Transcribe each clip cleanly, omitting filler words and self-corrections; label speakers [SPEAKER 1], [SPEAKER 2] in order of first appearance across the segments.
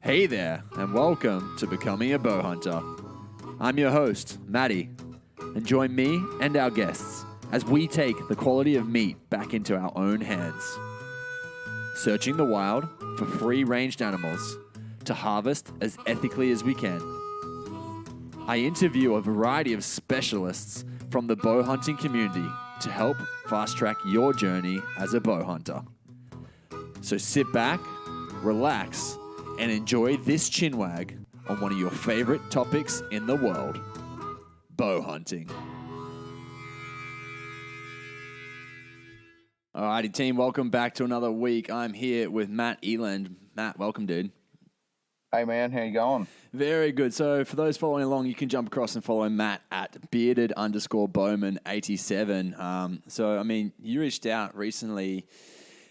[SPEAKER 1] Hey there, and welcome to Becoming a Bowhunter. I'm your host, Matty, and join me and our guests as we take the quality of meat back into our own hands. Searching the wild for free-ranged animals to harvest as ethically as we can. I interview a variety of specialists from the bow hunting community to help fast-track your journey as a bow hunter. So sit back, relax, and enjoy this chinwag on one of your favorite topics in the world, bow hunting. Alrighty, team, welcome back to another week. I'm here with Matt Eland. Matt, welcome, dude.
[SPEAKER 2] Hey, man, how you going?
[SPEAKER 1] Very good. So for those following along, you can jump across and follow Matt at bearded_bowman87. So, I mean, you reached out recently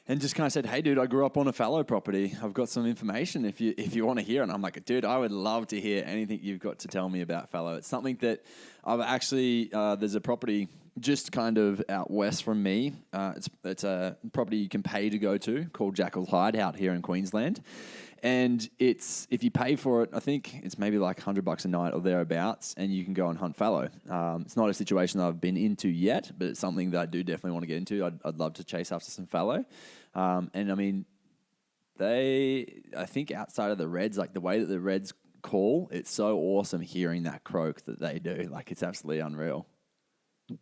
[SPEAKER 1] and just kind of said, hey, dude, I grew up on a fallow property. I've got some information if you want to hear. And I'm like, dude, I would love to hear anything you've got to tell me about fallow. It's something that I've actually, there's a property just kind of out west from me. It's a property you can pay to go to called Jackal's Hide out here in Queensland. And it's, if you pay for it, I think it's maybe like $100 a night or thereabouts, and you can go and hunt fallow. It's not a situation that I've been into yet, but it's something that I do definitely want to get into. I'd love to chase after some fallow. And I mean, I think outside of the reds, like the way that the reds call, it's so awesome hearing that croak that they do. Like, it's absolutely unreal.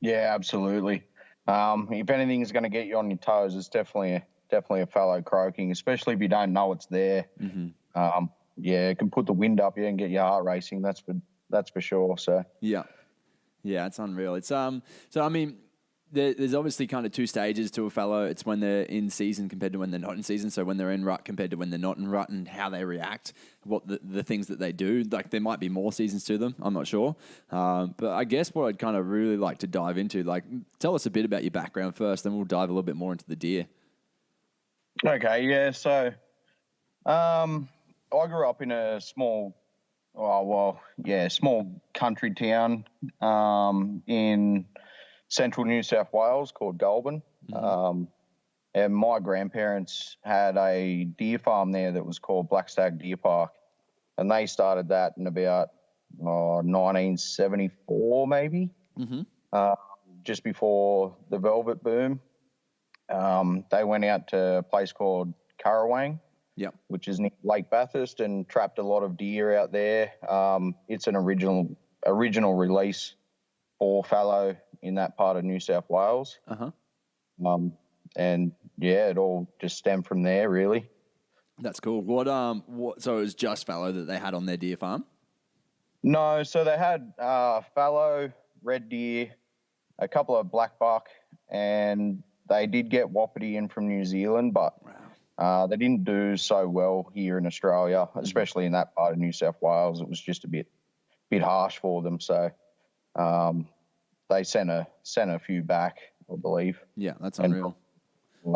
[SPEAKER 2] Yeah, absolutely. If anything's going to get you on your toes, it's definitely a fallow croaking, especially if you don't know it's there. Mm-hmm. It can put the wind up and get your heart racing. That's for sure. So
[SPEAKER 1] yeah, it's unreal. It's so I mean, there's obviously kind of two stages to a fallow. It's when they're in season compared to when they're not in season. So when they're in rut compared to when they're not in rut, and how they react, what the things that they do. Like, there might be more seasons to them. I'm not sure. But I guess what I'd kind of really like to dive into, like, tell us a bit about your background first, then we'll dive a little bit more into the deer.
[SPEAKER 2] Okay, yeah. So, I grew up in a small country town in central New South Wales called Goulburn. Mm-hmm. And my grandparents had a deer farm there that was called Black Stag Deer Park, and they started that in about 1974, maybe, just before the velvet boom. They went out to a place called Currawang, which is near Lake Bathurst, and trapped a lot of deer out there. It's an original release for fallow in that part of New South Wales. And yeah, it all just stemmed from there, really.
[SPEAKER 1] That's cool. So it was just fallow that they had on their deer farm?
[SPEAKER 2] No, so they had fallow, red deer, a couple of black buck, and they did get wapiti in from New Zealand, but they didn't do so well here in Australia, especially in that part of New South Wales. It was just a bit harsh for them, so they sent a few back, I believe.
[SPEAKER 1] Yeah, that's unreal.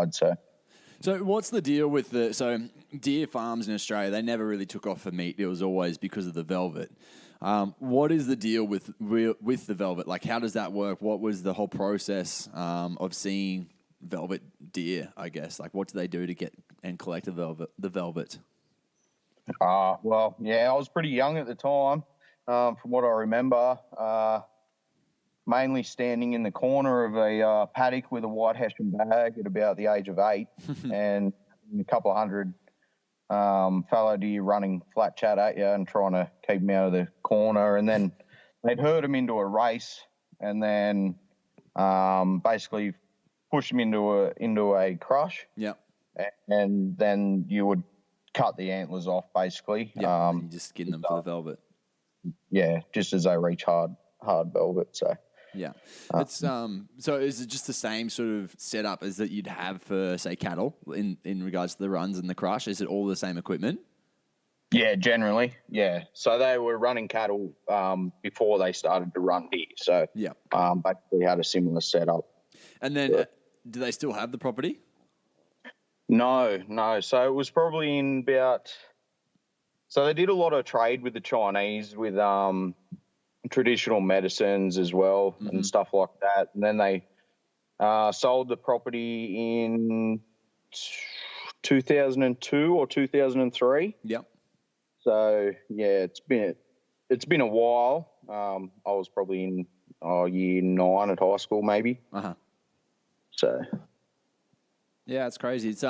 [SPEAKER 2] I'd say.
[SPEAKER 1] So what's the deal with deer farms in Australia? They never really took off for meat. It was always because of the velvet. What is the deal with the velvet? Like, how does that work? What was the whole process of seeing velvet deer, I guess? Like, what do they do to get and collect the velvet?
[SPEAKER 2] Well, yeah, I was pretty young at the time. From what I remember, mainly standing in the corner of a paddock with a white Hessian bag at about the age of 8 and a couple of hundred fallow deer running flat chat at you and trying to keep them out of the corner. And then they'd herd them into a race and then basically push them into a crush.
[SPEAKER 1] Yeah.
[SPEAKER 2] And then you would cut the antlers off, basically.
[SPEAKER 1] Yeah, and you just skin them for the velvet.
[SPEAKER 2] Yeah, just as they reach hard velvet, so...
[SPEAKER 1] Yeah. It's so is it just the same sort of setup as that you'd have for, say, cattle in regards to the runs and the crush? Is it all the same equipment?
[SPEAKER 2] Yeah, generally, yeah. So they were running cattle before they started to run deer. So basically had a similar setup.
[SPEAKER 1] And then do they still have the property?
[SPEAKER 2] No. So it was probably in about... So they did a lot of trade with the Chinese with traditional medicines as well and stuff like that. And then they sold the property in 2002 or 2003.
[SPEAKER 1] Yep.
[SPEAKER 2] So yeah, it's been a while. I was probably in year 9 at high school, maybe. So
[SPEAKER 1] yeah, it's crazy. It's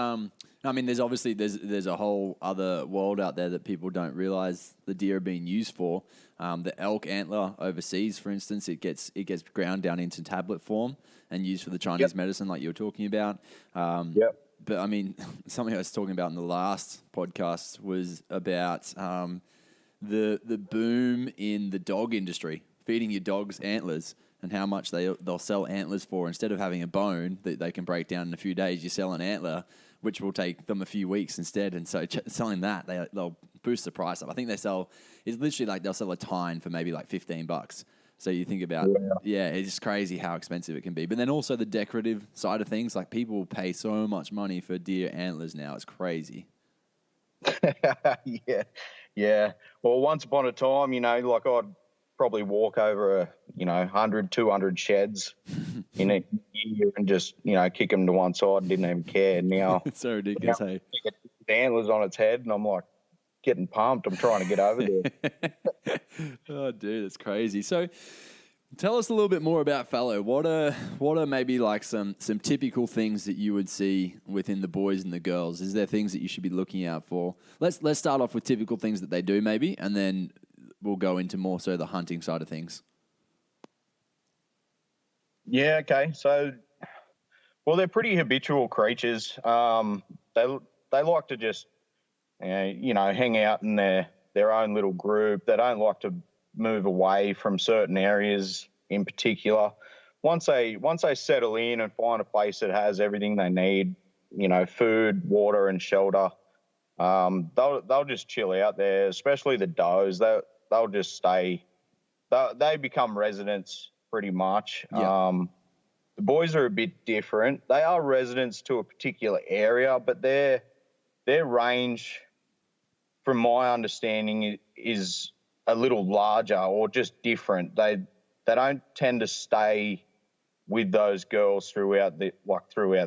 [SPEAKER 1] I mean, there's obviously there's a whole other world out there that people don't realize the deer are being used for. The elk antler overseas, for instance, it gets ground down into tablet form and used for the Chinese medicine, like you were talking about. But I mean, something I was talking about in the last podcast was about the boom in the dog industry, feeding your dogs antlers, and how much they'll sell antlers for. Instead of having a bone that they can break down in a few days, you sell an antler, which will take them a few weeks instead. And so selling that, they'll boost the price up. I think it's literally like they'll sell a tine for maybe like $15. So you think about, it's just crazy how expensive it can be. But then also the decorative side of things, like people pay so much money for deer antlers now. It's crazy.
[SPEAKER 2] Yeah. Well, once upon a time, like I'd probably walk over 100, 200 sheds in a year and just, kick them to one side and didn't even care. Now
[SPEAKER 1] it's so ridiculous.
[SPEAKER 2] Hey, the antlers on its head, and I'm like getting pumped. I'm trying to get over there.
[SPEAKER 1] Oh, dude, that's crazy. So, tell us a little bit more about Fallow. What are maybe like some typical things that you would see within the boys and the girls? Is there things that you should be looking out for? Let's start off with typical things that they do, maybe, and then we'll go into more so the hunting side of things.
[SPEAKER 2] Yeah. Okay. So, well, they're pretty habitual creatures. They like to just hang out in their own little group. They don't like to move away from certain areas in particular. Once they settle in and find a place that has everything they need, food, water, and shelter, they'll just chill out there. Especially the does, they'll just stay. They become residents pretty much. The boys are a bit different. They are residents to a particular area, but their range, from my understanding, is a little larger or just different. They don't tend to stay with those girls throughout the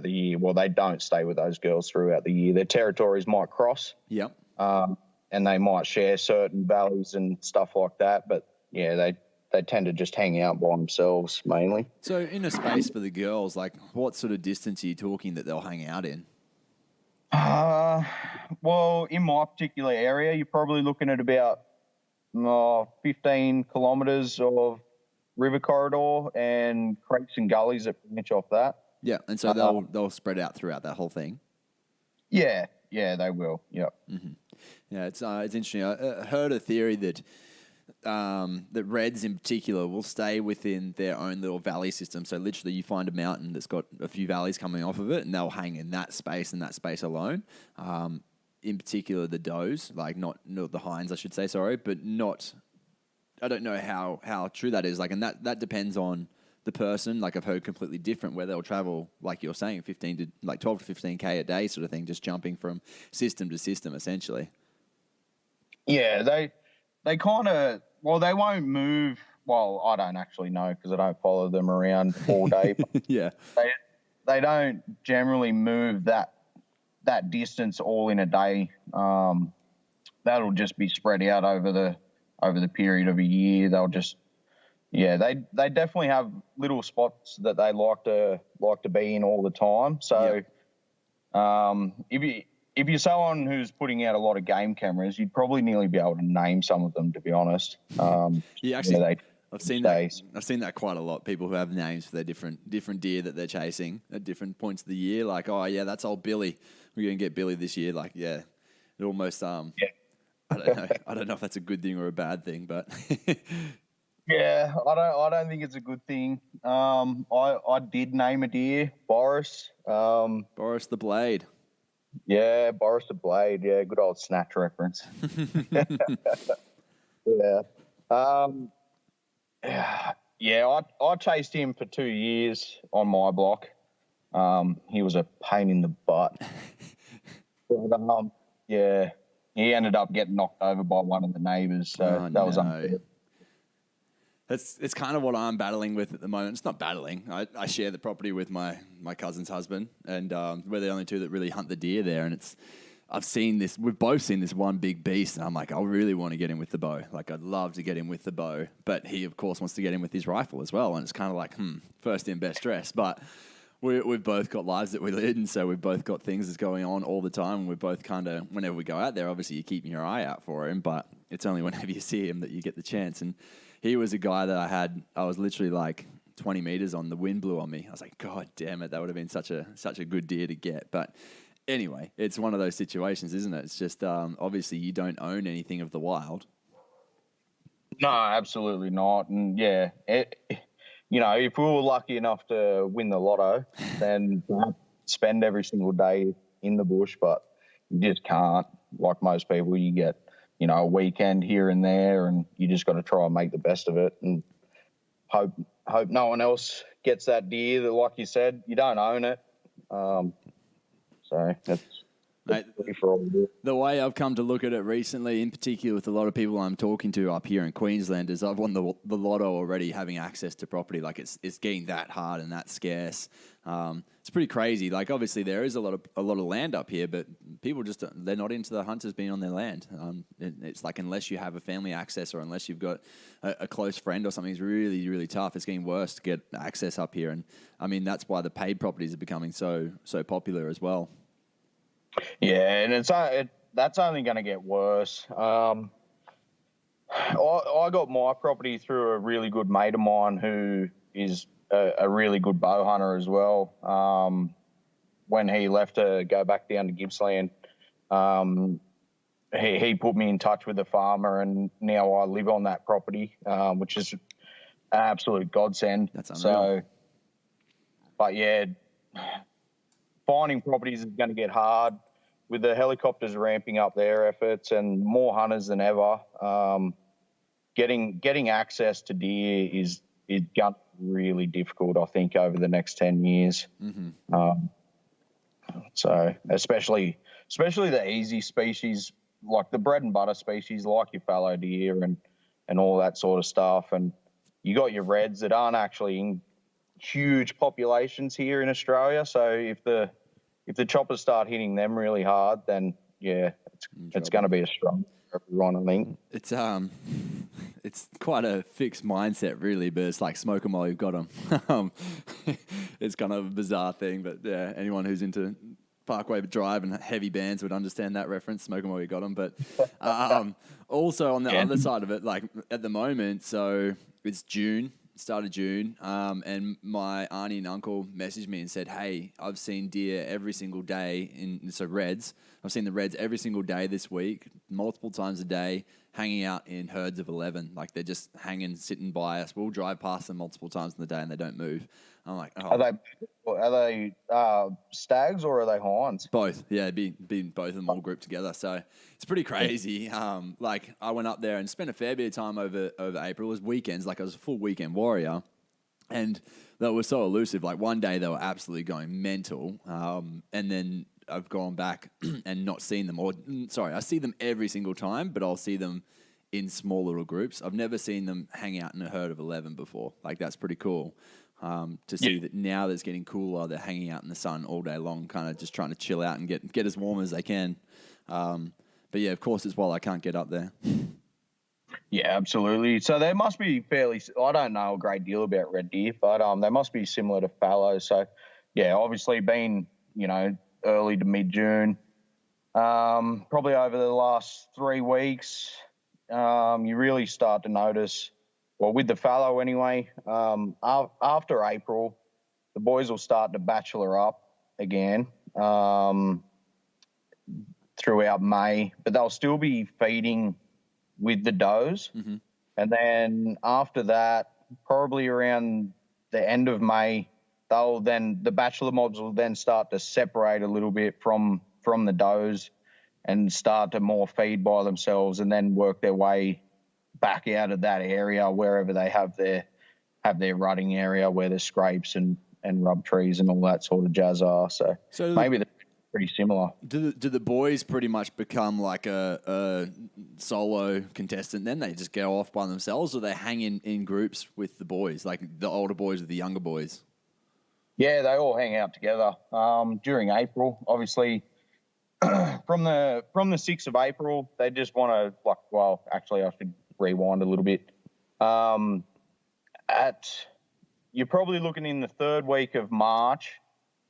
[SPEAKER 2] year. Well, they don't stay with those girls throughout the year. Their territories might cross.
[SPEAKER 1] Yep.
[SPEAKER 2] And they might share certain valleys and stuff like that. But yeah, they tend to just hang out by themselves mainly.
[SPEAKER 1] So in a space for the girls, like what sort of distance are you talking that they'll hang out in?
[SPEAKER 2] Well, in my particular area, you're probably looking at about 15 kilometres of river corridor and creeks and gullies that branch off that.
[SPEAKER 1] Yeah, and so they'll spread out throughout that whole thing.
[SPEAKER 2] Yeah, they will. Yeah.
[SPEAKER 1] Mm-hmm. Yeah, it's interesting. I heard a theory that reds in particular will stay within their own little valley system. So literally, you find a mountain that's got a few valleys coming off of it, and they'll hang in that space and that space alone. In particular, the does, like not the hinds, I should say, sorry, but not. I don't know how true that is. Like, and that depends on the person. Like, I've heard completely different where they'll travel, like you're saying, 12 to 15K a day sort of thing, just jumping from system to system, essentially.
[SPEAKER 2] Yeah, they kind of. Well, they won't move. Well, I don't actually know because I don't follow them around all day.
[SPEAKER 1] Yeah.
[SPEAKER 2] They don't generally move that distance all in a day. That'll just be spread out over the period of a year. They'll just, they definitely have little spots that they like to be in all the time. So, if you're someone who's putting out a lot of game cameras, you'd probably nearly be able to name some of them, to be honest. I've seen
[SPEAKER 1] that quite a lot. People who have names for their different deer that they're chasing at different points of the year. Like, oh yeah, that's old Billy. We're gonna get Billy this year. Like, yeah, it almost I don't know. I don't know if that's a good thing or a bad thing, but
[SPEAKER 2] yeah, I don't think it's a good thing. I did name a deer, Boris.
[SPEAKER 1] Boris the Blade.
[SPEAKER 2] Yeah, Boris the Blade. Yeah, good old Snatch reference. Yeah. I chased him for 2 years on my block. He was a pain in the butt. But, he ended up getting knocked over by one of the neighbours. So that was unfair.
[SPEAKER 1] It's kind of what I'm battling with at the moment. It's not battling. I share the property with my cousin's husband, and we're the only two that really hunt the deer there. And we've both seen this one big beast, and I'm like, I really want to get in with the bow. Like, I'd love to get in with the bow, but he, of course, wants to get in with his rifle as well, and it's kind of like, first in, best dressed. But we've both got lives that we lead, and so we've both got things that's going on all the time, and we're both kind of, whenever we go out there, obviously you're keeping your eye out for him, but it's only whenever you see him that you get the chance. And he was a guy that I was literally like 20 meters on, the wind blew on me. I was like, God damn it, that would have been such a good deer to get. But anyway, it's one of those situations, isn't it? It's just obviously you don't own anything of the wild.
[SPEAKER 2] No, absolutely not. And yeah, if we were lucky enough to win the lotto, then spend every single day in the bush, but you just can't. Like most people, you get, a weekend here and there, and you just got to try and make the best of it and hope no one else gets that deer that, like you said, you don't own it. So that's
[SPEAKER 1] Mate, the way I've come to look at it recently, in particular with a lot of people I'm talking to up here in Queensland, is I've won the lotto already, having access to property. Like, it's getting that hard and that scarce. It's pretty crazy. Like, obviously there is a lot of land up here, but people they're not into the hunters being on their land. It's like, unless you have a family access, or unless you've got a close friend or something, it's really, really tough. It's getting worse to get access up here. And I mean, that's why the paid properties are becoming so popular as well.
[SPEAKER 2] Yeah, and that's only going to get worse. I got my property through a really good mate of mine who is a really good bow hunter as well. When he left to go back down to Gippsland, he put me in touch with a farmer, and now I live on that property, which is an absolute godsend.
[SPEAKER 1] That's unreal.
[SPEAKER 2] So, but yeah, finding properties is going to get hard. With the helicopters ramping up their efforts and more hunters than ever, getting access to deer is going to be really difficult, I think, over the next 10 years. Mm-hmm. So especially the easy species, like the bread and butter species, like your fallow deer and all that sort of stuff. And you got your reds that aren't actually in huge populations here in Australia. So if the choppers start hitting them really hard, then yeah, it's going to be a struggle for everyone, I think.
[SPEAKER 1] It's quite a fixed mindset, really, but it's like, smoke them while you've got them. It's kind of a bizarre thing, but yeah, anyone who's into Parkway Drive and heavy bands would understand that reference, smoke them while you got them. But also on the other side of it, like at the moment, so it's June. Start of June, and my auntie and uncle messaged me and said, hey, I've seen deer every single day, reds. I've seen the reds every single day this week, multiple times a day, hanging out in herds of 11. Like, they're just hanging, sitting by us. We'll drive past them multiple times in the day and they don't move. I'm like, oh.
[SPEAKER 2] Are they stags or are they hinds?
[SPEAKER 1] Both, yeah, be both of them all grouped together. So it's pretty crazy. Like, I went up there and spent a fair bit of time over April. It was weekends, like I was a full weekend warrior, and they were so elusive. Like, one day they were absolutely going mental, and then I've gone back and not seen them. I see them every single time, but I'll see them in small little groups. I've never seen them hang out in a herd of 11 before. Like, that's pretty cool. To see that now that it's getting cooler, they're hanging out in the sun all day long, kind of just trying to chill out and get as warm as they can. But yeah, of course, it's while I can't get up there.
[SPEAKER 2] Yeah, absolutely. So they must be I don't know a great deal about red deer, but they must be similar to fallow. So yeah, obviously being, early to mid-June, probably over the last 3 weeks, you really start to notice, well, with the fallow anyway, after April, the boys will start to bachelor up again throughout May, but they'll still be feeding with the does. Mm-hmm. And then after that, probably around the end of May, the bachelor mobs will then start to separate a little bit from the does and start to more feed by themselves, and then work their way back out of that area wherever they have their rutting area where the scrapes and rub trees and all that sort of jazz are. So maybe they're pretty similar.
[SPEAKER 1] Do the boys pretty much become like a solo contestant? Then they just go off by themselves, or they hang in groups with the boys, like the older boys with the younger boys?
[SPEAKER 2] Yeah, they all hang out together during April. Obviously, from the 6th of April, they just want to actually I should rewind a little bit. You're probably looking in the 3rd week of March,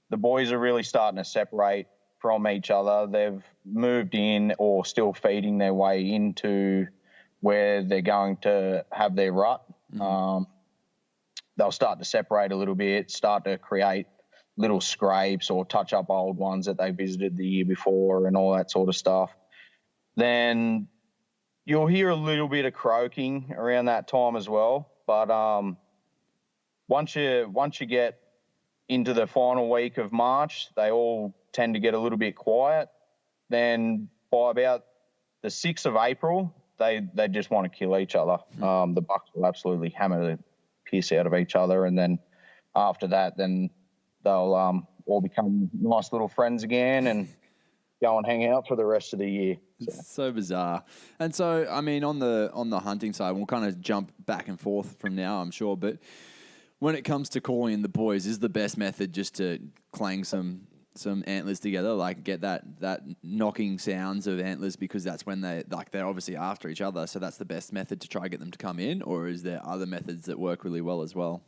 [SPEAKER 2] the boys are really starting to separate from each other. They've moved in or still feeding their way into where they're going to have their rut. Mm-hmm. They'll start to separate a little bit, start to create little scrapes or touch up old ones that they visited the year before and all that sort of stuff. Then you'll hear a little bit of croaking around that time as well. But once you get into the final week of March, they all tend to get a little bit quiet. Then by about the 6th of April, they just want to kill each other. The bucks will absolutely hammer the piss out of each other. And then after that, then they'll all become nice little friends again and go and hang out for the rest of the year.
[SPEAKER 1] So bizarre. And so, I mean, on the hunting side, we'll kind of jump back and forth from now, I'm sure. But when it comes to calling in the boys, is the best method just to clang some antlers together, like get that knocking sounds of antlers, because that's when they're obviously after each other. So that's the best method to try to get them to come in, or is there other methods that work really well as well?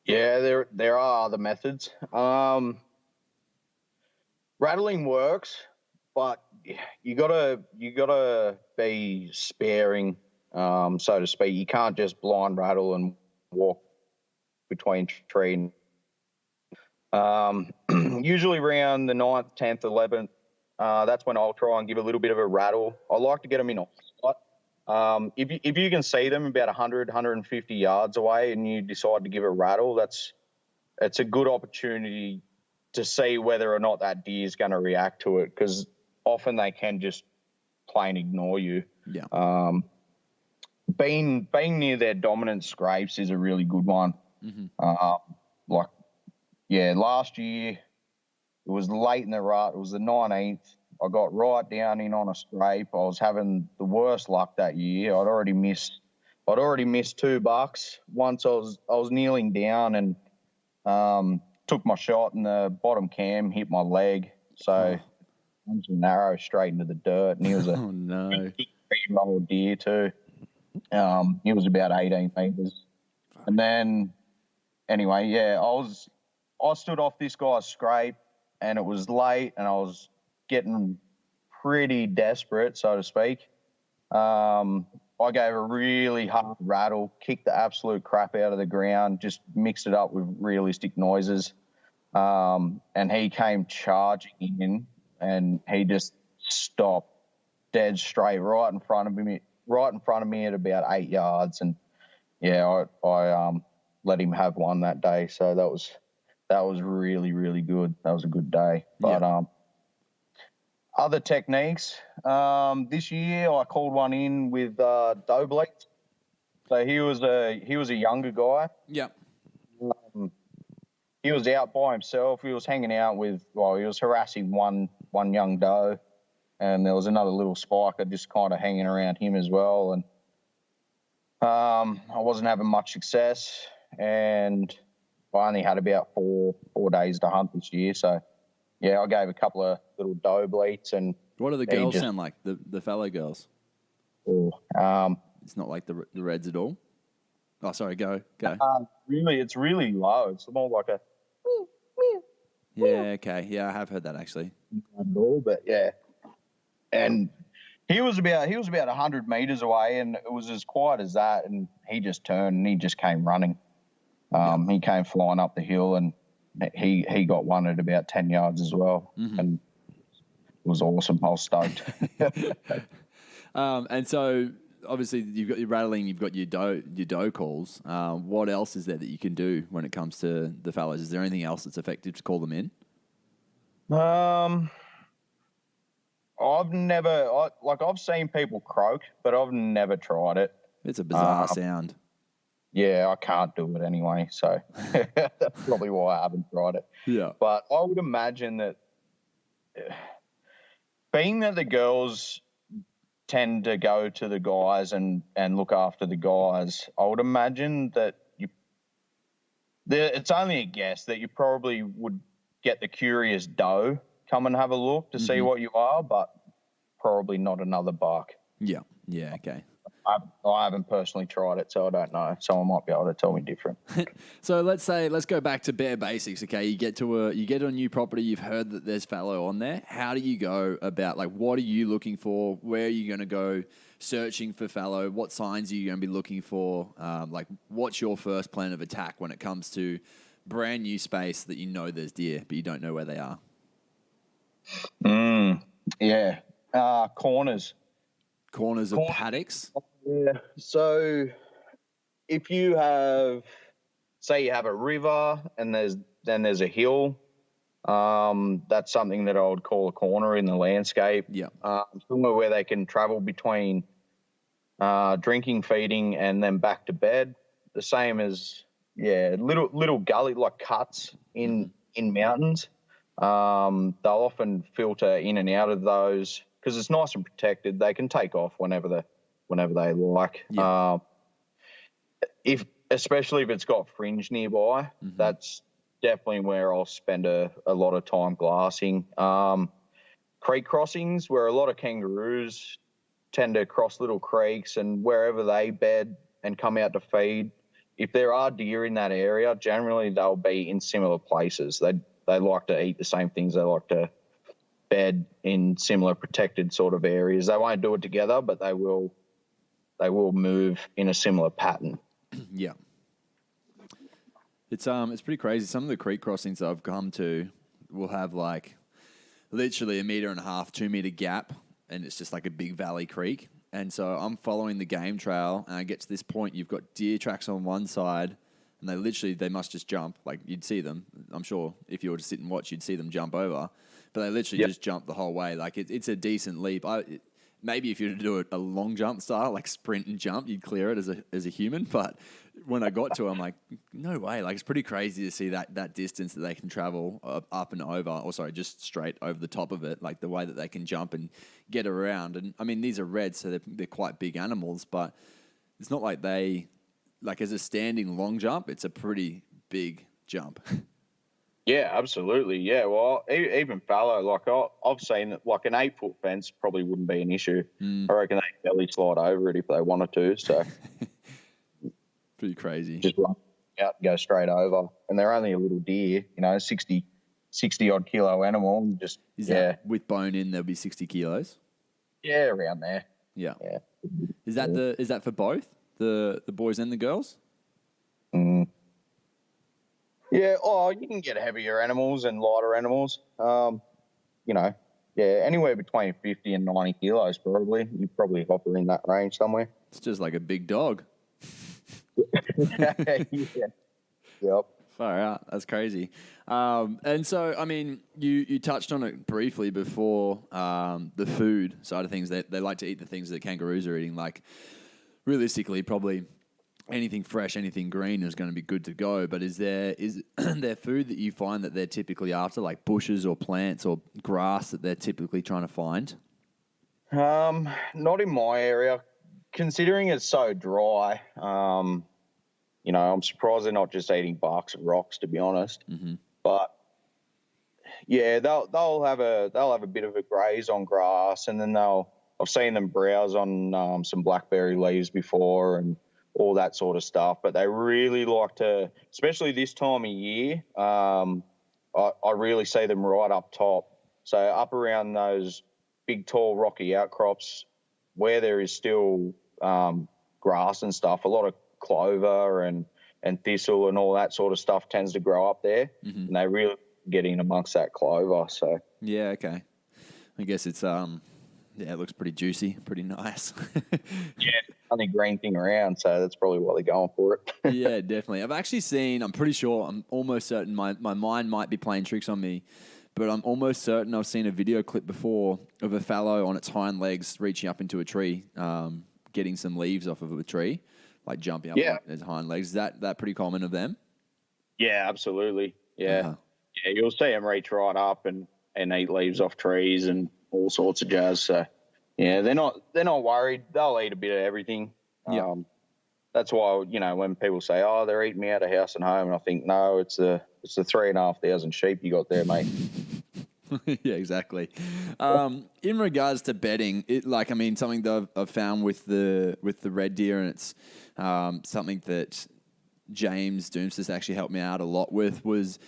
[SPEAKER 2] Yeah, there are other methods. Rattling works, but you gotta be sparing, so to speak. You can't just blind rattle and walk between tree. Usually around the 9th, 10th, 11th, that's when I'll try and give a little bit of a rattle. I like to get them in a spot. If you can see them about 100, 150 yards away and you decide to give a rattle, it's a good opportunity to see whether or not that deer is going to react to it, because often they can just plain ignore you.
[SPEAKER 1] Yeah.
[SPEAKER 2] Being near their dominant scrapes is a really good one. Mm-hmm. Last year it was late in the rut. It was the 19th. I got right down in on a scrape. I was having the worst luck that year. I'd already missed 2 bucks. Once I was kneeling down and took my shot, and the bottom cam hit my leg. So it was an arrow straight into the dirt, and he was a 3-year-old deer too. He was about 18 meters. And then anyway, I stood off this guy's scrape, and it was late, and I was getting pretty desperate, so to speak. I gave a really hard rattle, kicked the absolute crap out of the ground, just mixed it up with realistic noises. And he came charging in, and he just stopped dead straight right in front of me at about 8 yards. And I let him have one that day. So that was really, really good. That was a good day. But other techniques. This year I called one in with doe bleats. So he was a younger guy.
[SPEAKER 1] Yeah.
[SPEAKER 2] He was out by himself. He was hanging out he was harassing one young doe, and there was another little spiker just kind of hanging around him as well. And I wasn't having much success, and I only had about four days to hunt this year. So, I gave a couple of little doe bleats. And
[SPEAKER 1] what do the girls sound like, the Fallow girls? It's not like the reds at all? Oh, sorry, go.
[SPEAKER 2] It's really low. It's more like a...
[SPEAKER 1] Yeah, okay. Yeah, I have heard that actually.
[SPEAKER 2] But yeah. And he was about 100 meters away, and it was as quiet as that, and he just turned and he just came running. He came flying up the hill, and he got one at about 10 yards as well. Mm-hmm. And it was awesome. I was stoked.
[SPEAKER 1] And so obviously you've got your rattling, you've got your doe calls. What else is there that you can do when it comes to the fallows? Is there anything else that's effective to call them in?
[SPEAKER 2] I've seen people croak, but I've never tried it.
[SPEAKER 1] It's a bizarre sound.
[SPEAKER 2] Yeah, I can't do it anyway, so that's probably why I haven't tried it.
[SPEAKER 1] Yeah.
[SPEAKER 2] But I would imagine that being that the girls tend to go to the guys and look after the guys, I would imagine that it's only a guess that you probably would get the curious doe come and have a look to see what you are, but probably not another buck.
[SPEAKER 1] Yeah. Yeah. Okay.
[SPEAKER 2] I haven't personally tried it, so I don't know. Someone might be able to tell me different.
[SPEAKER 1] So let's go back to bare basics. Okay, you get to a new property. You've heard that there's fallow on there. How do you go about, like, what are you looking for? Where are you going to go searching for fallow? What signs are you going to be looking for? Like, what's your first plan of attack when it comes to brand new space that you know there's deer, but you don't know where they are?
[SPEAKER 2] Yeah, corners
[SPEAKER 1] Corners of paddocks.
[SPEAKER 2] Yeah. So if you have, say, you have a river and there's a hill, that's something that I would call a corner in the landscape.
[SPEAKER 1] Yeah.
[SPEAKER 2] Somewhere where they can travel between drinking, feeding, and then back to bed. The same as little gully like cuts in mountains. They'll often filter in and out of those because it's nice and protected. They can take off whenever they like.
[SPEAKER 1] Yeah.
[SPEAKER 2] Especially if it's got fringe nearby, that's definitely where I'll spend a lot of time glassing. Creek crossings where a lot of kangaroos tend to cross little creeks, and wherever they bed and come out to feed, if there are deer in that area, generally they'll be in similar places. They like to eat the same things. They like to bed in similar protected sort of areas. They won't do it together, but they will move in a similar pattern.
[SPEAKER 1] Yeah. It's pretty crazy. Some of the creek crossings I've come to will have like literally 1.5 meter, 2 meter gap, and it's just like a big valley creek. And so I'm following the game trail, and I get to this point. You've got deer tracks on one side, and they must just jump. Like, you'd see them. I'm sure if you were to sit and watch, you'd see them jump over. But they literally just jump the whole way. Like, it's a decent leap. Maybe if you were to do a long jump style, like sprint and jump, you'd clear it as a human. But when I got to it, I'm like, no way. Like, it's pretty crazy to see that distance that they can travel up and over, or sorry, just straight over the top of it, like the way that they can jump and get around. And I mean, these are reds, so they're quite big animals, but it's not like like as a standing long jump, it's a pretty big jump.
[SPEAKER 2] Yeah, absolutely. Yeah, well, even fallow, like I've seen that, like an 8-foot fence probably wouldn't be an issue. I reckon they belly slide over it if they wanted to. So
[SPEAKER 1] pretty crazy.
[SPEAKER 2] Just run out and go straight over. And they're only a little deer, 60 odd kilo animal.
[SPEAKER 1] Is that with bone in, there'll be 60 kilos?
[SPEAKER 2] Yeah, around there.
[SPEAKER 1] Yeah. Is that for both the boys and the girls?
[SPEAKER 2] Yeah, you can get heavier animals and lighter animals. Anywhere between 50 and 90 kilos probably. You probably hopper in that range somewhere.
[SPEAKER 1] It's just like a big dog.
[SPEAKER 2] Yeah. Yep.
[SPEAKER 1] Far out. That's crazy. And so, I mean, you touched on it briefly before, the food side of things. They like to eat the things that kangaroos are eating. Like, realistically, probably anything fresh, anything green is going to be good to go. But is there food that you find that they're typically after, like bushes or plants or grass that they're typically trying to find?
[SPEAKER 2] Not in my area. Considering it's so dry, I'm surprised they're not just eating barks and rocks, to be honest. But yeah, they'll have a bit of a graze on grass, and then I've seen them browse on some blackberry leaves before and all that sort of stuff. But they really like to, especially this time of year, I really see them right up top. So up around those big, tall, rocky outcrops where there is still grass and stuff, a lot of clover and thistle and all that sort of stuff tends to grow up there, and they really get in amongst that clover. So
[SPEAKER 1] yeah, okay. I guess it's it looks pretty juicy, pretty nice.
[SPEAKER 2] Yeah, only green thing around, so that's probably why they're going for it.
[SPEAKER 1] Yeah, definitely. I've actually seen, I'm pretty sure, I'm almost certain, my mind might be playing tricks on me, but I'm almost certain I've seen a video clip before of a fallow on its hind legs reaching up into a tree, getting some leaves off of a tree, like jumping up on its hind legs. Is that pretty common of them? Yeah,
[SPEAKER 2] absolutely. Yeah. Yeah, you'll see them reach right up and eat leaves off trees and all sorts of jazz. So yeah, they're not worried. They'll eat a bit of everything.
[SPEAKER 1] Yeah.
[SPEAKER 2] That's why, when people say, "Oh, they're eating me out of house and home," and I think, no, it's the 3,500 sheep you got there, mate.
[SPEAKER 1] Yeah, exactly. In regards to bedding, something that I've found with the red deer, and it's something that James Doomster's actually helped me out a lot with, was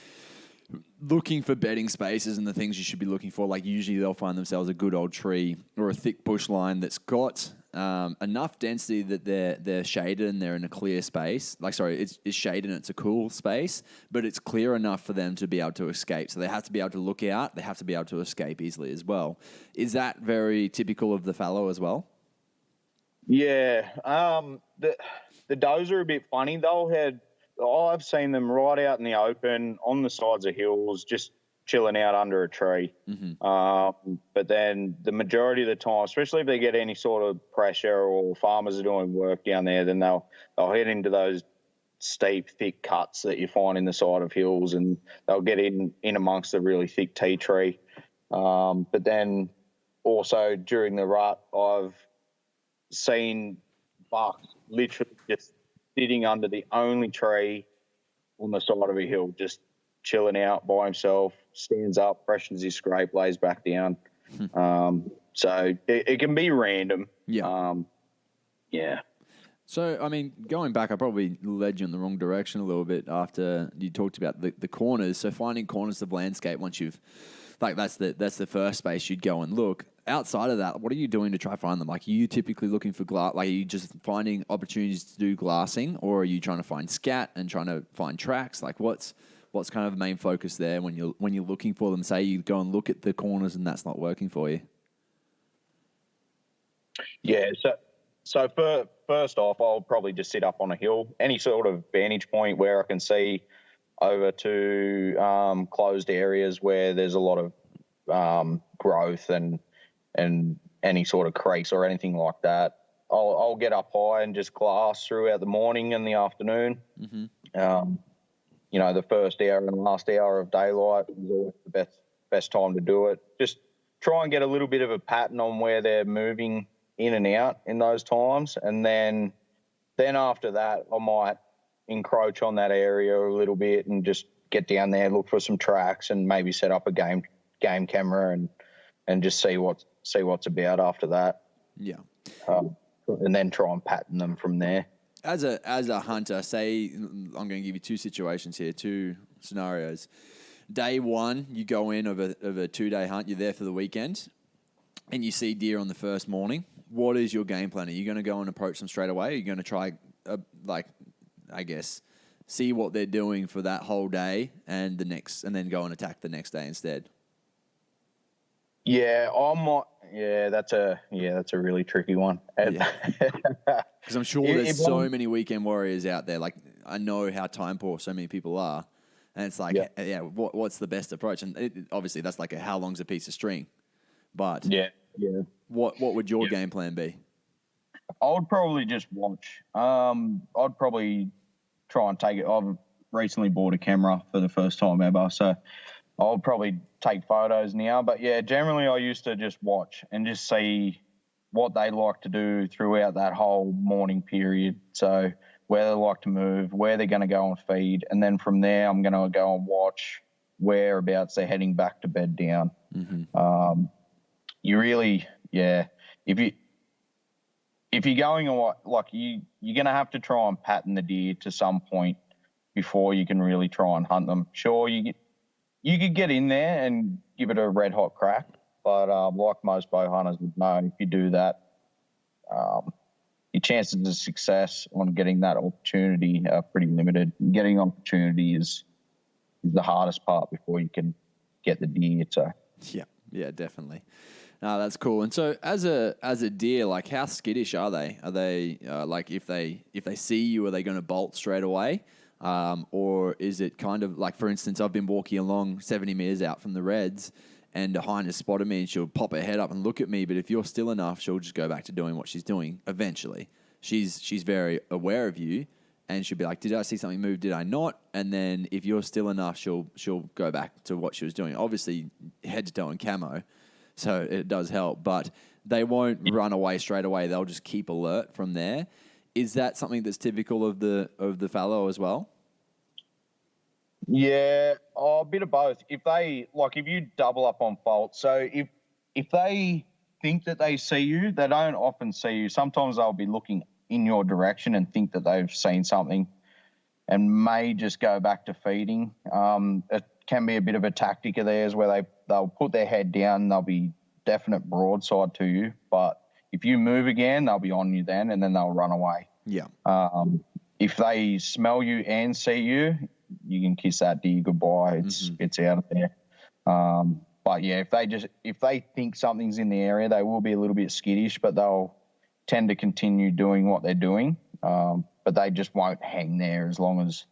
[SPEAKER 1] looking for bedding spaces and the things you should be looking for. Like usually they'll find themselves a good old tree or a thick bush line that's got enough density that they're shaded and they're in a clear space. It's shaded and it's a cool space, but it's clear enough for them to be able to escape. So they have to be able to look out. They have to be able to escape easily as well. Is that very typical of the fallow as well?
[SPEAKER 2] Yeah. The does are a bit funny. I've seen them right out in the open on the sides of hills, just chilling out under a tree.
[SPEAKER 1] Mm-hmm.
[SPEAKER 2] But then the majority of the time, especially if they get any sort of pressure or farmers are doing work down there, then they'll head into those steep, thick cuts that you find in the side of hills, and they'll get in amongst the really thick tea tree. But then also during the rut, I've seen bucks literally just sitting under the only tree on the side of a hill, just chilling out by himself, stands up, freshens his scrape, lays back down. So it can be random.
[SPEAKER 1] Yeah.
[SPEAKER 2] Yeah.
[SPEAKER 1] So, I mean, going back, I probably led you in the wrong direction a little bit after you talked about the corners. So finding corners of landscape once you've, that's the first space you'd go and look. Outside of that, what are you doing to try to find them? Like, are you typically looking for glass? Like, are you just finding opportunities to do glassing, or are you trying to find scat and trying to find tracks? Like, what's kind of the main focus there when you're looking for them? Say you go and look at the corners and that's not working for you.
[SPEAKER 2] Yeah. So first off, I'll probably just sit up on a hill, any sort of vantage point where I can see over to closed areas where there's a lot of growth and any sort of creeks or anything like that. I'll get up high and just glass throughout the morning and the afternoon.
[SPEAKER 1] Mm-hmm.
[SPEAKER 2] The first hour and last hour of daylight is always the best time to do it. Just try and get a little bit of a pattern on where they're moving in and out in those times, and then after that, I might encroach on that area a little bit and just get down there, look for some tracks, and maybe set up a game camera and just see what's about after that.
[SPEAKER 1] Yeah.
[SPEAKER 2] And then try and pattern them from there.
[SPEAKER 1] As a hunter, say I'm going to give you two situations here, two scenarios. Day one, you go in of a 2-day hunt. You're there for the weekend, and you see deer on the first morning. What is your game plan? Are you going to go and approach them straight away? Are you going to try, see what they're doing for that whole day and then go and attack the next day instead?
[SPEAKER 2] Yeah, I might. Yeah, that's a really tricky one.
[SPEAKER 1] Because I'm sure there's so many weekend warriors out there. Like, I know how time poor so many people are, and it's like, what's the best approach? And obviously, that's like how long's a piece of string. But what would your game plan be?
[SPEAKER 2] I would probably just watch. I'd probably try and take it. I've recently bought a camera for the first time ever, so I'll probably take photos now. But yeah, generally I used to just watch and just see what they like to do throughout that whole morning period. So where they like to move, where they're going to go and feed. And then from there, I'm going to go and watch whereabouts they're heading back to bed down.
[SPEAKER 1] Mm-hmm.
[SPEAKER 2] You really, if you're going like you're going to have to try and pattern the deer to some point before you can really try and hunt them. Sure, you could get in there and give it a red hot crack, but like most bow hunters would know, if you do that, your chances of success on getting that opportunity are pretty limited. Getting opportunity is the hardest part before you can get the deer. So
[SPEAKER 1] yeah, definitely. No, that's cool. And so, as a deer, like, how skittish are they? Are they like, if they see you, are they going to bolt straight away? Or is it kind of like, for instance, I've been walking along 70 meters out from the reds, and a hind has spotted me, and she'll pop her head up and look at me. But if you're still enough, she'll just go back to doing what she's doing. Eventually, she's very aware of you, and she'll be like, "Did I see something move? Did I not?" And then if you're still enough, she'll go back to what she was doing. Obviously, head to toe and camo, so it does help. But they won't run away straight away. They'll just keep alert from there. Is that something that's typical of the fallow as well?
[SPEAKER 2] Yeah, a bit of both. If you double up on fault, so if they think that they see you, they don't often see you. Sometimes they'll be looking in your direction and think that they've seen something and may just go back to feeding. It can be a bit of a tactic of theirs where they'll put their head down and they'll be definite broadside to you. But if you move again, they'll be on you then, and then they'll run away.
[SPEAKER 1] Yeah.
[SPEAKER 2] If they smell you and see you, you can kiss that deer goodbye. It's out of there. But yeah, if they think something's in the area, they will be a little bit skittish, but they'll tend to continue doing what they're doing. But they just won't hang there as long as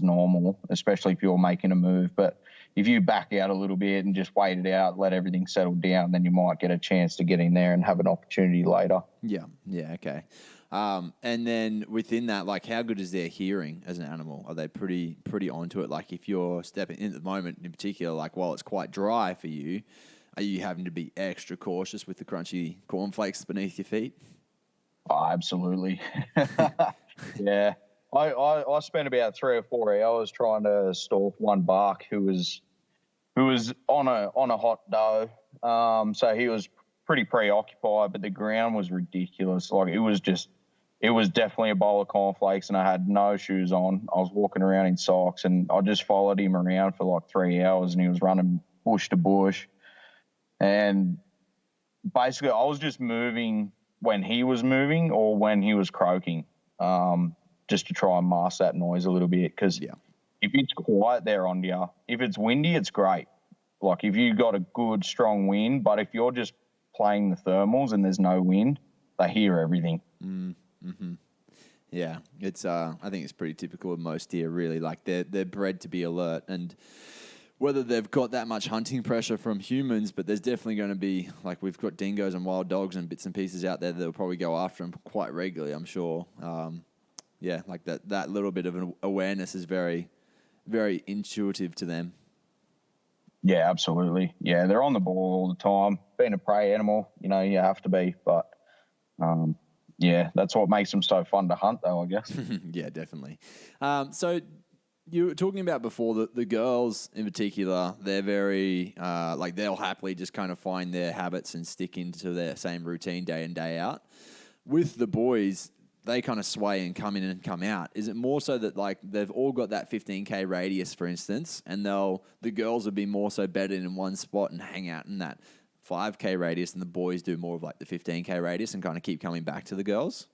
[SPEAKER 2] normal, especially if you're making a move. But if you back out a little bit and just wait it out, let everything settle down, then you might get a chance to get in there and have an opportunity later.
[SPEAKER 1] Yeah. Yeah. Okay. And then within that, like, how good is their hearing as an animal? Are they pretty onto it? Like, if you're stepping in at the moment, in particular, like while it's quite dry for you, are you having to be extra cautious with the crunchy cornflakes beneath your feet?
[SPEAKER 2] Oh, absolutely. Yeah. I spent about 3 or 4 hours trying to stalk one buck who was on a hot doe. So he was pretty preoccupied, but the ground was ridiculous. Like, it was definitely a bowl of cornflakes, and I had no shoes on. I was walking around in socks, and I just followed him around for like 3 hours, and he was running bush to bush. And basically, I was just moving when he was moving or when he was croaking, just to try and mask that noise a little bit. Because if it's quiet there on you, if it's windy, it's great. Like, if you got a good, strong wind, but if you're just playing the thermals and there's no wind, they hear everything.
[SPEAKER 1] Mm-hmm. Yeah, it's I think it's pretty typical of most deer, really. Like, they're bred to be alert, and whether they've got that much hunting pressure from humans, but there's definitely going to be, like, we've got dingoes and wild dogs and bits and pieces out there that will probably go after them quite regularly, I'm sure. Yeah, like that little bit of an awareness is very, very intuitive to them.
[SPEAKER 2] Yeah, absolutely. Yeah, they're on the ball all the time. Being a prey animal, you have to be. But, yeah, that's what makes them so fun to hunt, though, I guess.
[SPEAKER 1] Yeah, definitely. So you were talking about before that the girls in particular, they're very, like, they'll happily just kind of find their habits and stick into their same routine day in, day out. With the boys, they kind of sway and come in and come out. Is it more so that, like, they've all got that 15K radius, for instance, and the girls will be more so bedded in one spot and hang out in that 5K radius, and the boys do more of like the 15K radius and kind of keep coming back to the girls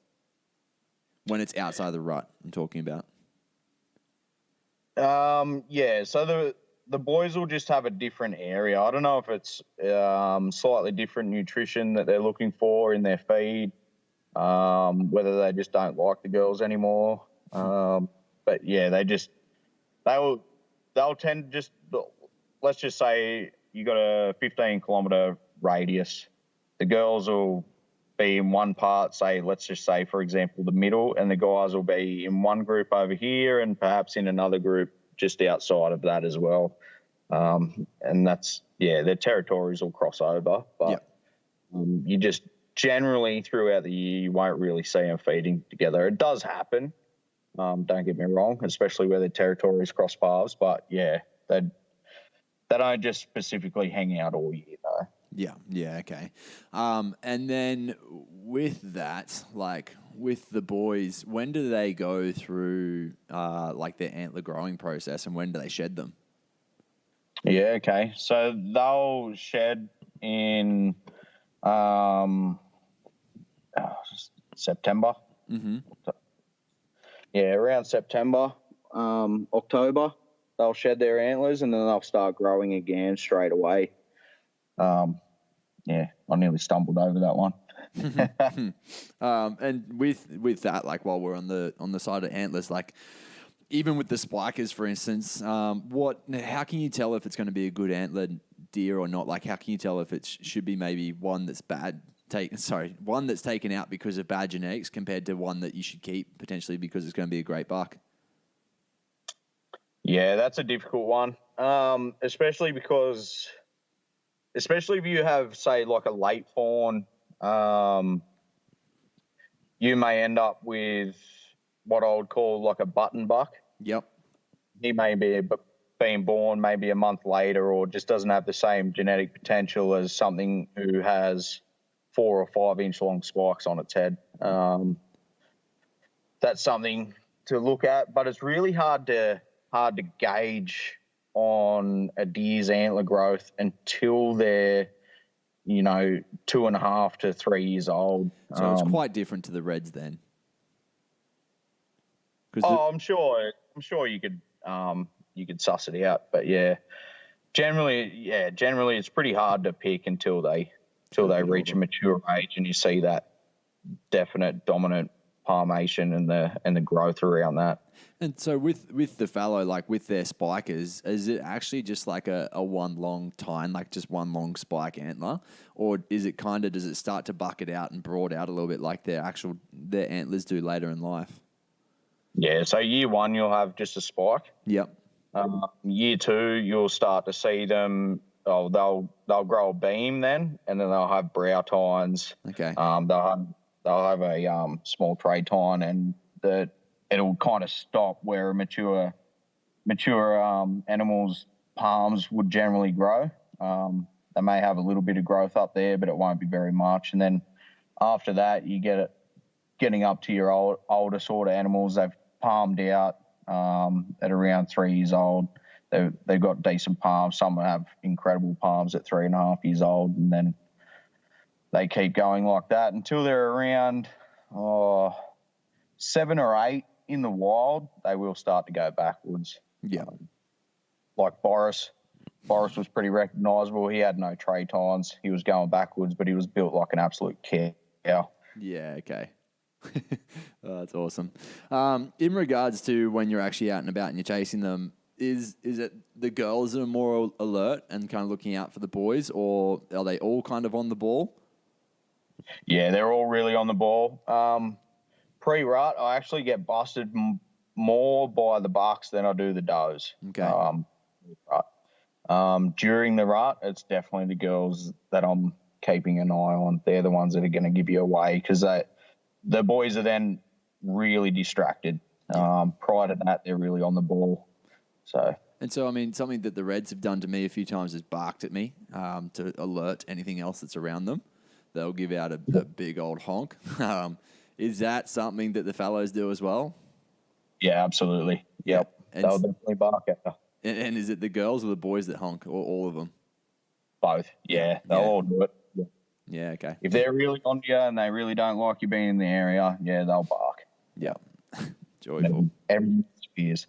[SPEAKER 1] when it's outside the rut I'm talking about?
[SPEAKER 2] Yeah, so the boys will just have a different area. I don't know if it's slightly different nutrition that they're looking for in their feed, whether they just don't like the girls anymore. But yeah, they'll tend to just, let's just say you got a 15-kilometer radius. The girls will be in one part, let's just say, for example, the middle, and the guys will be in one group over here and perhaps in another group just outside of that as well. And that's, their territories will cross over, but you just generally throughout the year, you won't really see them feeding together. It does happen, don't get me wrong, especially where the territories cross paths, but yeah, they don't just specifically hang out all year, though.
[SPEAKER 1] Yeah, okay. And then with that, like with the boys, when do they go through like their antler growing process, and when do they shed them?
[SPEAKER 2] Yeah, okay. So they'll shed in September.
[SPEAKER 1] Mm-hmm.
[SPEAKER 2] Yeah, around September, October, they'll shed their antlers, and then they'll start growing again straight away. Yeah, I nearly stumbled over that one.
[SPEAKER 1] And with that, like, while we're on the side of antlers, like, even with the spikers, for instance, how can you tell if it's going to be a good antlered deer or not? Like, how can you tell if it should be maybe one that's one that's taken out because of bad genetics compared to one that you should keep potentially because it's going to be a great buck?
[SPEAKER 2] Yeah, that's a difficult one, especially if you have, say, like a late fawn, you may end up with what I would call like a button buck.
[SPEAKER 1] Yep.
[SPEAKER 2] he may be being born maybe a month later, or just doesn't have the same genetic potential as something who has 4 or 5 inch long spikes on its head. That's something to look at, but it's really hard to gauge on a deer's antler growth until they're 2.5 to 3 years old.
[SPEAKER 1] So it's quite different to the reds then.
[SPEAKER 2] I'm sure you could suss it out, but generally it's pretty hard to pick until they reach a mature age and you see that definite dominant palmation and the growth around that.
[SPEAKER 1] And so with the fallow, like with their spikers, is it actually just like a one long tine, like just one long spike antler, or is it does it start to bucket out and broad out a little bit like their antlers do later in life?
[SPEAKER 2] Yeah, so year 1 you'll have just a spike.
[SPEAKER 1] Yep.
[SPEAKER 2] Year 2 you'll start to see them. They'll grow a beam then, and then they'll have brow tines.
[SPEAKER 1] Okay.
[SPEAKER 2] They'll have a small tray tine, and it'll kind of stop where mature animals' palms would generally grow. They may have a little bit of growth up there, but it won't be very much. And then after that, you get it getting up to your older sort of animals. They've palmed out at around 3 years old. They've got decent palms. Some have incredible palms at 3.5 years old, and then they keep going like that until they're around 7 or 8 in the wild. They will start to go backwards.
[SPEAKER 1] Yeah.
[SPEAKER 2] Like Boris was pretty recognisable. He had no tray tines. He was going backwards, but he was built like an absolute cow.
[SPEAKER 1] Yeah, okay. Oh, that's awesome. In regards to when you're actually out and about and you're chasing them, is it the girls that are more alert and kind of looking out for the boys, or are they all kind of on the ball?
[SPEAKER 2] Yeah, they're all really on the ball. Pre-rut, I actually get busted more by the bucks than I do the does. Okay. During the rut, it's definitely the girls that I'm keeping an eye on. They're the ones that are going to give you away because the boys are then really distracted. Prior to that, they're really on the ball. So
[SPEAKER 1] I mean, something that the reds have done to me a few times is barked at me to alert anything else that's around them. They'll give out a big old honk. Is that something that the fallows do as well?
[SPEAKER 2] Yeah, absolutely. Yep.
[SPEAKER 1] And
[SPEAKER 2] they'll definitely bark at you.
[SPEAKER 1] And is it the girls or the boys that honk, or all of them?
[SPEAKER 2] Both. Yeah, they'll all do it.
[SPEAKER 1] Yeah, okay.
[SPEAKER 2] If they're really on you and they really don't like you being in the area, yeah, they'll bark.
[SPEAKER 1] Yeah. Joyful.
[SPEAKER 2] Every spears.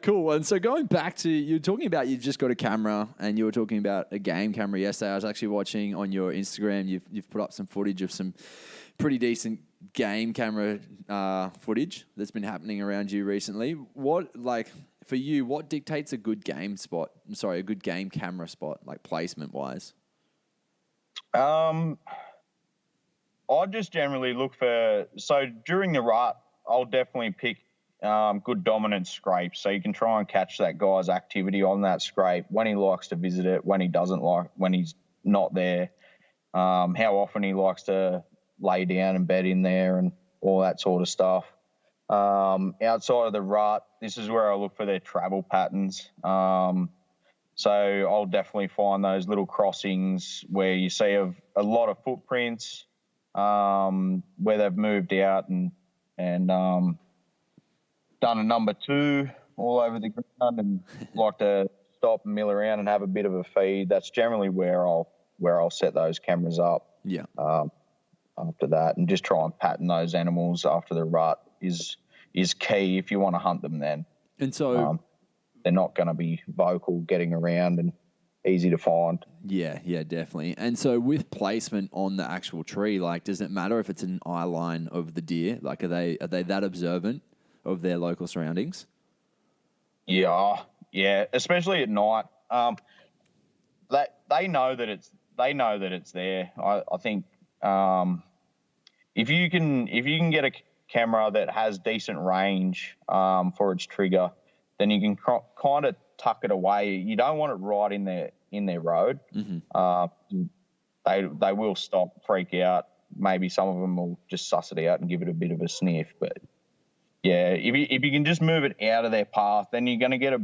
[SPEAKER 1] Cool. And so going back to, you're talking about you've just got a camera, and you were talking about a game camera yesterday. I was actually watching on your Instagram, you've put up some footage of some pretty decent game camera footage that's been happening around you recently. For you, what dictates a good game camera spot, like placement wise?
[SPEAKER 2] I just generally look for, so during the rut, I'll definitely pick good dominant scrapes. So you can try and catch that guy's activity on that scrape, when he likes to visit it, when he doesn't like, when he's not there, how often he likes to lay down and bed in there and all that sort of stuff. Outside of the rut, this is where I look for their travel patterns. So I'll definitely find those little crossings where you see a lot of footprints, where they've moved out and done a number 2 all over the ground and like to stop and mill around and have a bit of a feed. That's generally where I'll set those cameras up.
[SPEAKER 1] Yeah.
[SPEAKER 2] After that, and just try and pattern those animals after the rut is key if you want to hunt them then.
[SPEAKER 1] And so
[SPEAKER 2] they're not going to be vocal, getting around and easy to find.
[SPEAKER 1] Yeah, definitely. And so with placement on the actual tree, like, does it matter if it's an eye line of the deer? Like, are they that observant of their local surroundings? Yeah,
[SPEAKER 2] especially at night. They know that it's there. I think if you can get a camera that has decent range for its trigger, then you can kind of tuck it away. You don't want it right in their road. Mm-hmm. They will stop, freak out. Maybe some of them will just suss it out and give it a bit of a sniff. But Yeah, if you can just move it out of their path, then you're going to get a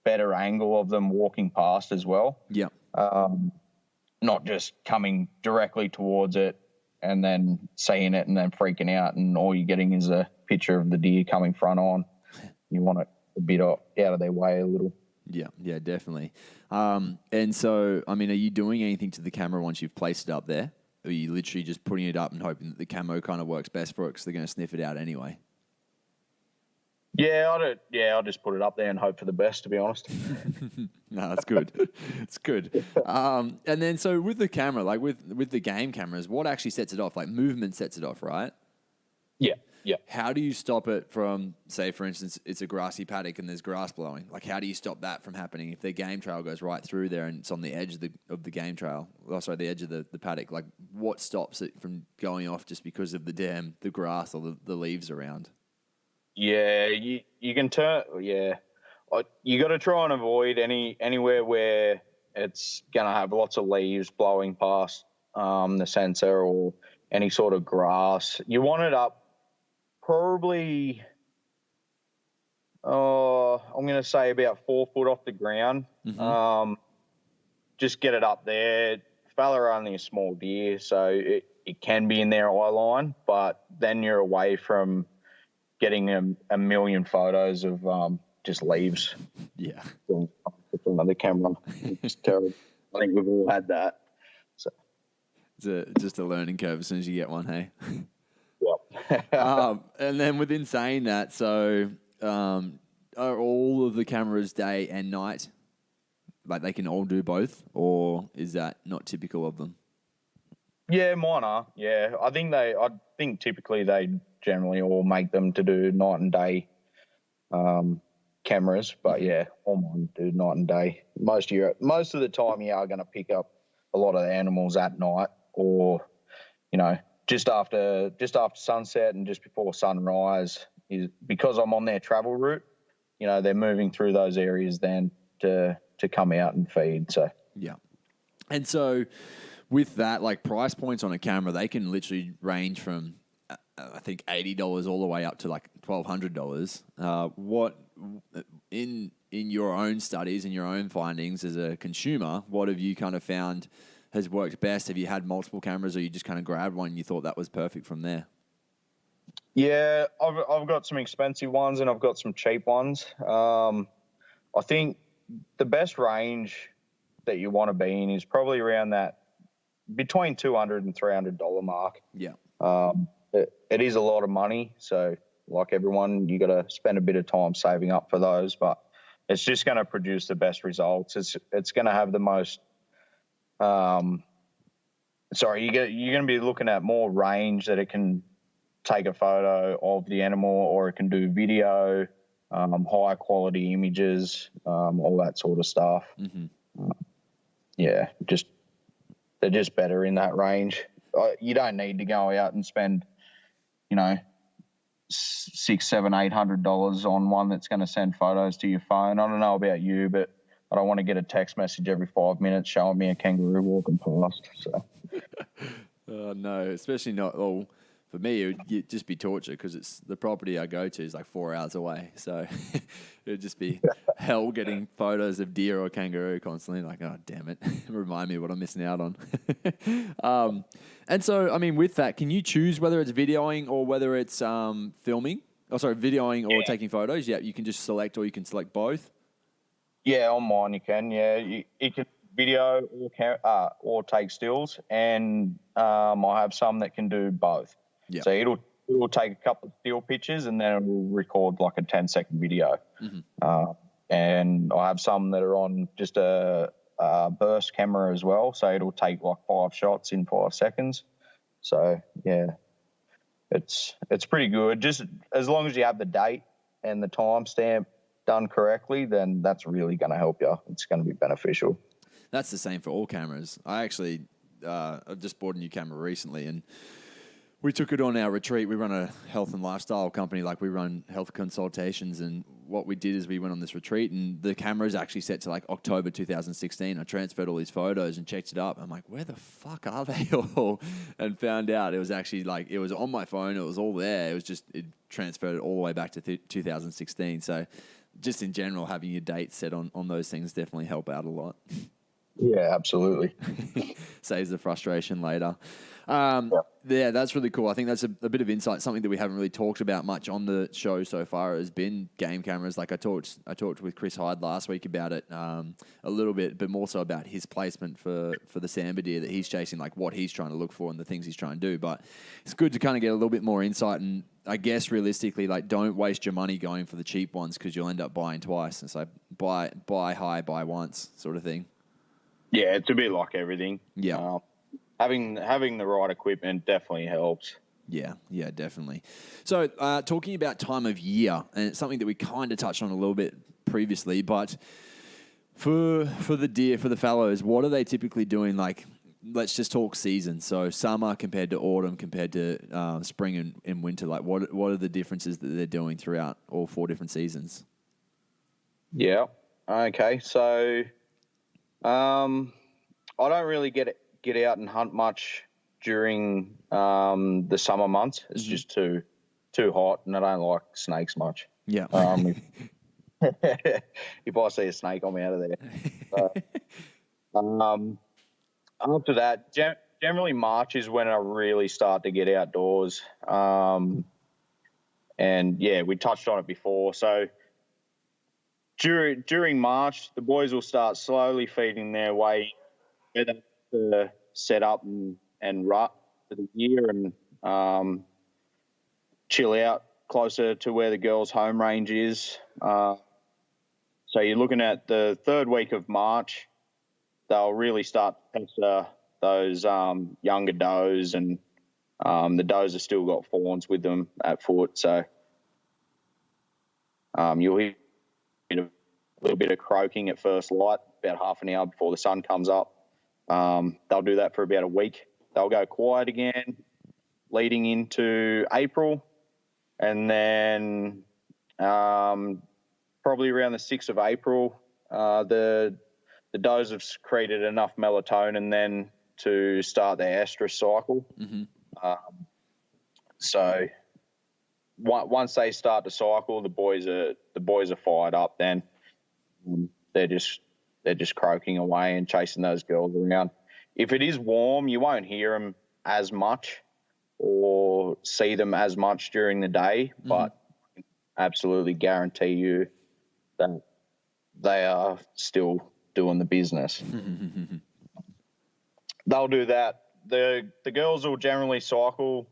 [SPEAKER 2] better angle of them walking past as well.
[SPEAKER 1] Yeah.
[SPEAKER 2] Not just coming directly towards it and then seeing it and then freaking out, and all you're getting is a picture of the deer coming front on. You want it a bit out of their way a little.
[SPEAKER 1] Yeah, definitely. And so, I mean, are you doing anything to the camera once you've placed it up there? Or are you literally just putting it up and hoping that the camo kind of works best for it because they're going to sniff it out anyway?
[SPEAKER 2] Yeah, I'll just put it up there and hope for the best, to be honest.
[SPEAKER 1] No, that's good. It's good. And then, so with the camera, like with the game cameras, what actually sets it off? Like movement sets it off, right?
[SPEAKER 2] Yeah.
[SPEAKER 1] How do you stop it from, say, for instance, it's a grassy paddock and there's grass blowing? Like, how do you stop that from happening if their game trail goes right through there and it's on the edge of the game trail? Oh, sorry, the edge of the paddock. Like, what stops it from going off just because of the grass or the leaves around?
[SPEAKER 2] Yeah, you can turn. Yeah, you got to try and avoid anywhere where it's gonna have lots of leaves blowing past the sensor or any sort of grass. You want it up probably, I'm gonna say about 4 foot off the ground.
[SPEAKER 1] Mm-hmm.
[SPEAKER 2] Just get it up there. Fallow are only a small deer, so it can be in their eye line, but then you're away from getting a million photos of just leaves.
[SPEAKER 1] Yeah.
[SPEAKER 2] From another camera. It's terrible. I think we've all had that. So
[SPEAKER 1] It's just a learning curve as soon as you get one, hey?
[SPEAKER 2] Yep.
[SPEAKER 1] And then within saying that, so are all of the cameras day and night? Like they can all do both? Or is that not typical of them?
[SPEAKER 2] Yeah, mine are. Yeah, I think typically they generally all make them to do night and day cameras, but yeah, all mine do night and day. Most of the time you are going to pick up a lot of the animals at night, or just after sunset and just before sunrise, is because I'm on their travel route. They're moving through those areas then to come out and feed. So
[SPEAKER 1] yeah, and so with that, like price points on a camera, they can literally range from I think $80 all the way up to like $1,200. What in your own studies and your own findings as a consumer, what have you kind of found has worked best? Have you had multiple cameras, or you just kind of grabbed one and you thought that was perfect from there?
[SPEAKER 2] Yeah, I've got some expensive ones and I've got some cheap ones. I think the best range that you want to be in is probably around that between $200 and $300 mark.
[SPEAKER 1] Yeah.
[SPEAKER 2] It is a lot of money, so like everyone, you got to spend a bit of time saving up for those, but it's just going to produce the best results. It's going to have the most. You're going to be looking at more range that it can take a photo of the animal, or it can do video, high quality images, all that sort of stuff.
[SPEAKER 1] Mm-hmm.
[SPEAKER 2] Yeah, they're just better in that range. You don't need to go out and spend, $600, $700, $800 on one that's going to send photos to your phone. I don't know about you, but I don't want to get a text message every 5 minutes showing me a kangaroo walking past. So,
[SPEAKER 1] no, especially not all. For me, it would just be torture because it's the property I go to is like 4 hours away. So it would just be hell getting photos of deer or kangaroo constantly. Like, oh, damn it. Remind me what I'm missing out on. And so, I mean, with that, can you choose whether it's videoing or whether it's filming? Oh, sorry, videoing or taking photos? Yeah, you can just select, or you can select both.
[SPEAKER 2] Yeah, on mine you can. Yeah, you can video or take stills, and I have some that can do both.
[SPEAKER 1] Yeah.
[SPEAKER 2] So it'll take a couple of still pictures and then it will record like a 10-second video.
[SPEAKER 1] Mm-hmm.
[SPEAKER 2] And I have some that are on just a burst camera as well. So it'll take like 5 shots in 5 seconds. So yeah, it's pretty good. Just as long as you have the date and the timestamp done correctly, then that's really going to help you. It's going to be beneficial.
[SPEAKER 1] That's the same for all cameras. I actually I just bought a new camera recently, and we took it on our retreat. We run a health and lifestyle company. Like, we run health consultations, and what we did is we went on this retreat, and the camera is actually set to like October 2016. I transferred all these photos and checked it up. I'm like, where the fuck are they all? And found out it was actually like, it was on my phone. It was all there. It was just, it transferred it all the way back to 2016. So just in general, having your dates set on those things definitely help out a lot.
[SPEAKER 2] Yeah, absolutely.
[SPEAKER 1] Saves the frustration later. Yeah, that's really cool. I think that's a bit of insight. Something that we haven't really talked about much on the show so far has been game cameras. Like I talked with Chris Hyde last week about it a little bit, but more so about his placement for the sambar deer that he's chasing, like what he's trying to look for and the things he's trying to do. But it's good to kind of get a little bit more insight, and I guess realistically, like, don't waste your money going for the cheap ones, because you'll end up buying twice. And so buy high, buy once sort of thing.
[SPEAKER 2] Yeah, it's a bit like everything.
[SPEAKER 1] Yeah.
[SPEAKER 2] Having the right equipment definitely helps.
[SPEAKER 1] Yeah, definitely. So talking about time of year, and it's something that we kind of touched on a little bit previously, but for the deer, for the fallows, what are they typically doing? Like, let's just talk season. So summer compared to autumn, compared to spring and winter. Like, what are the differences that they're doing throughout all 4 different seasons?
[SPEAKER 2] Yeah. Okay. So, I don't really get out and hunt much during the summer months. It's just too hot, and I don't like snakes much.
[SPEAKER 1] Yeah.
[SPEAKER 2] If I see a snake, I'm out of there. So, after that, generally March is when I really start to get outdoors. And yeah, we touched on it before. So during March, the boys will start slowly feeding their way to set up and rut for the year, and chill out closer to where the girls' home range is. So you're looking at the 3rd week of March, they'll really start to pester those younger does, and the does have still got fawns with them at foot. So you'll hear a little bit of croaking at first light, about half an hour before the sun comes up. They'll do that for about a week. They'll go quiet again leading into April, and then probably around the 6th of April, the does have secreted enough melatonin then to start their estrus cycle. So once they start to cycle, the boys are fired up. Then they're just croaking away and chasing those girls around. If it is warm, you won't hear them as much or see them as much during the day, but I absolutely guarantee you that they are still doing the business. They'll do that. The girls will generally cycle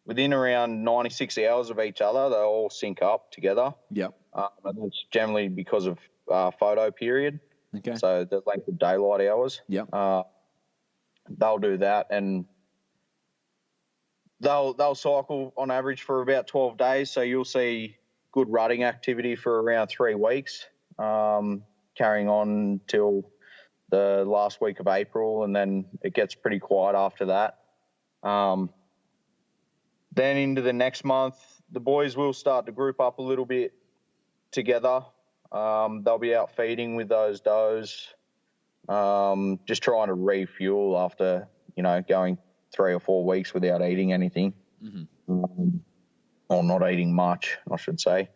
[SPEAKER 2] within around 96 hours of each other. They'll all sync up together.
[SPEAKER 1] Yep.
[SPEAKER 2] And that's generally because of photo period.
[SPEAKER 1] Okay.
[SPEAKER 2] So the length of daylight hours.
[SPEAKER 1] Yep.
[SPEAKER 2] They'll do that, and they'll cycle on average for about 12 days. So you'll see good rutting activity for around 3 weeks, carrying on till the last week of April, and then it gets pretty quiet after that. Then into the next month, the boys will start to group up a little bit together. They'll be out feeding with those does, just trying to refuel after, going 3 or 4 weeks without eating anything, or not eating much, I should say.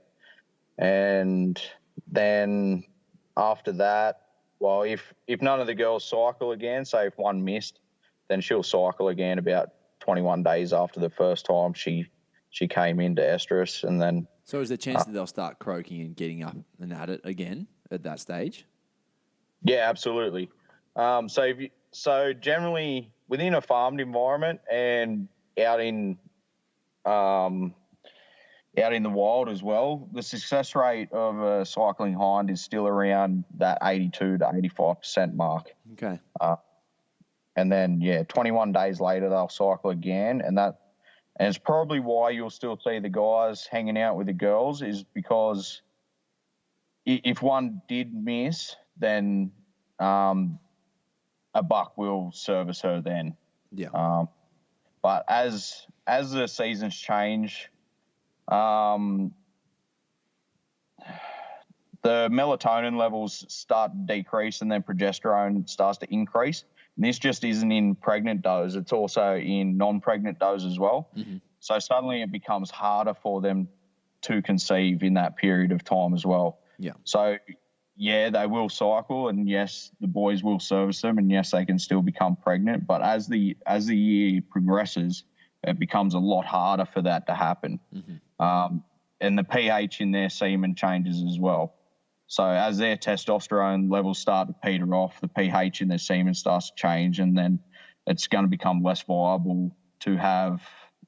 [SPEAKER 2] And then after that, well, if none of the girls cycle again, say if one missed, then she'll cycle again about 21 days after the first time she came into estrus, and then.
[SPEAKER 1] So is there a chance that they'll start croaking and getting up and at it again at that stage?
[SPEAKER 2] Yeah, absolutely. So generally within a farmed environment and out in the wild as well, the success rate of a cycling hind is still around that 82 to 85% mark.
[SPEAKER 1] Okay.
[SPEAKER 2] And then 21 days later they'll cycle again, and it's probably why you'll still see the guys hanging out with the girls, is because if one did miss, then a buck will service her then.
[SPEAKER 1] Yeah.
[SPEAKER 2] But as the seasons change, the melatonin levels start to decrease and then progesterone starts to increase. And this just isn't in pregnant does. It's also in non-pregnant does as well.
[SPEAKER 1] Mm-hmm.
[SPEAKER 2] So suddenly it becomes harder for them to conceive in that period of time as well.
[SPEAKER 1] Yeah.
[SPEAKER 2] So, yeah, they will cycle, and yes, the boys will service them, and yes, they can still become pregnant. But as the year progresses, it becomes a lot harder for that to happen.
[SPEAKER 1] Mm-hmm.
[SPEAKER 2] And the pH in their semen changes as well. So as their testosterone levels start to peter off, the pH in their semen starts to change, and then it's going to become less viable to have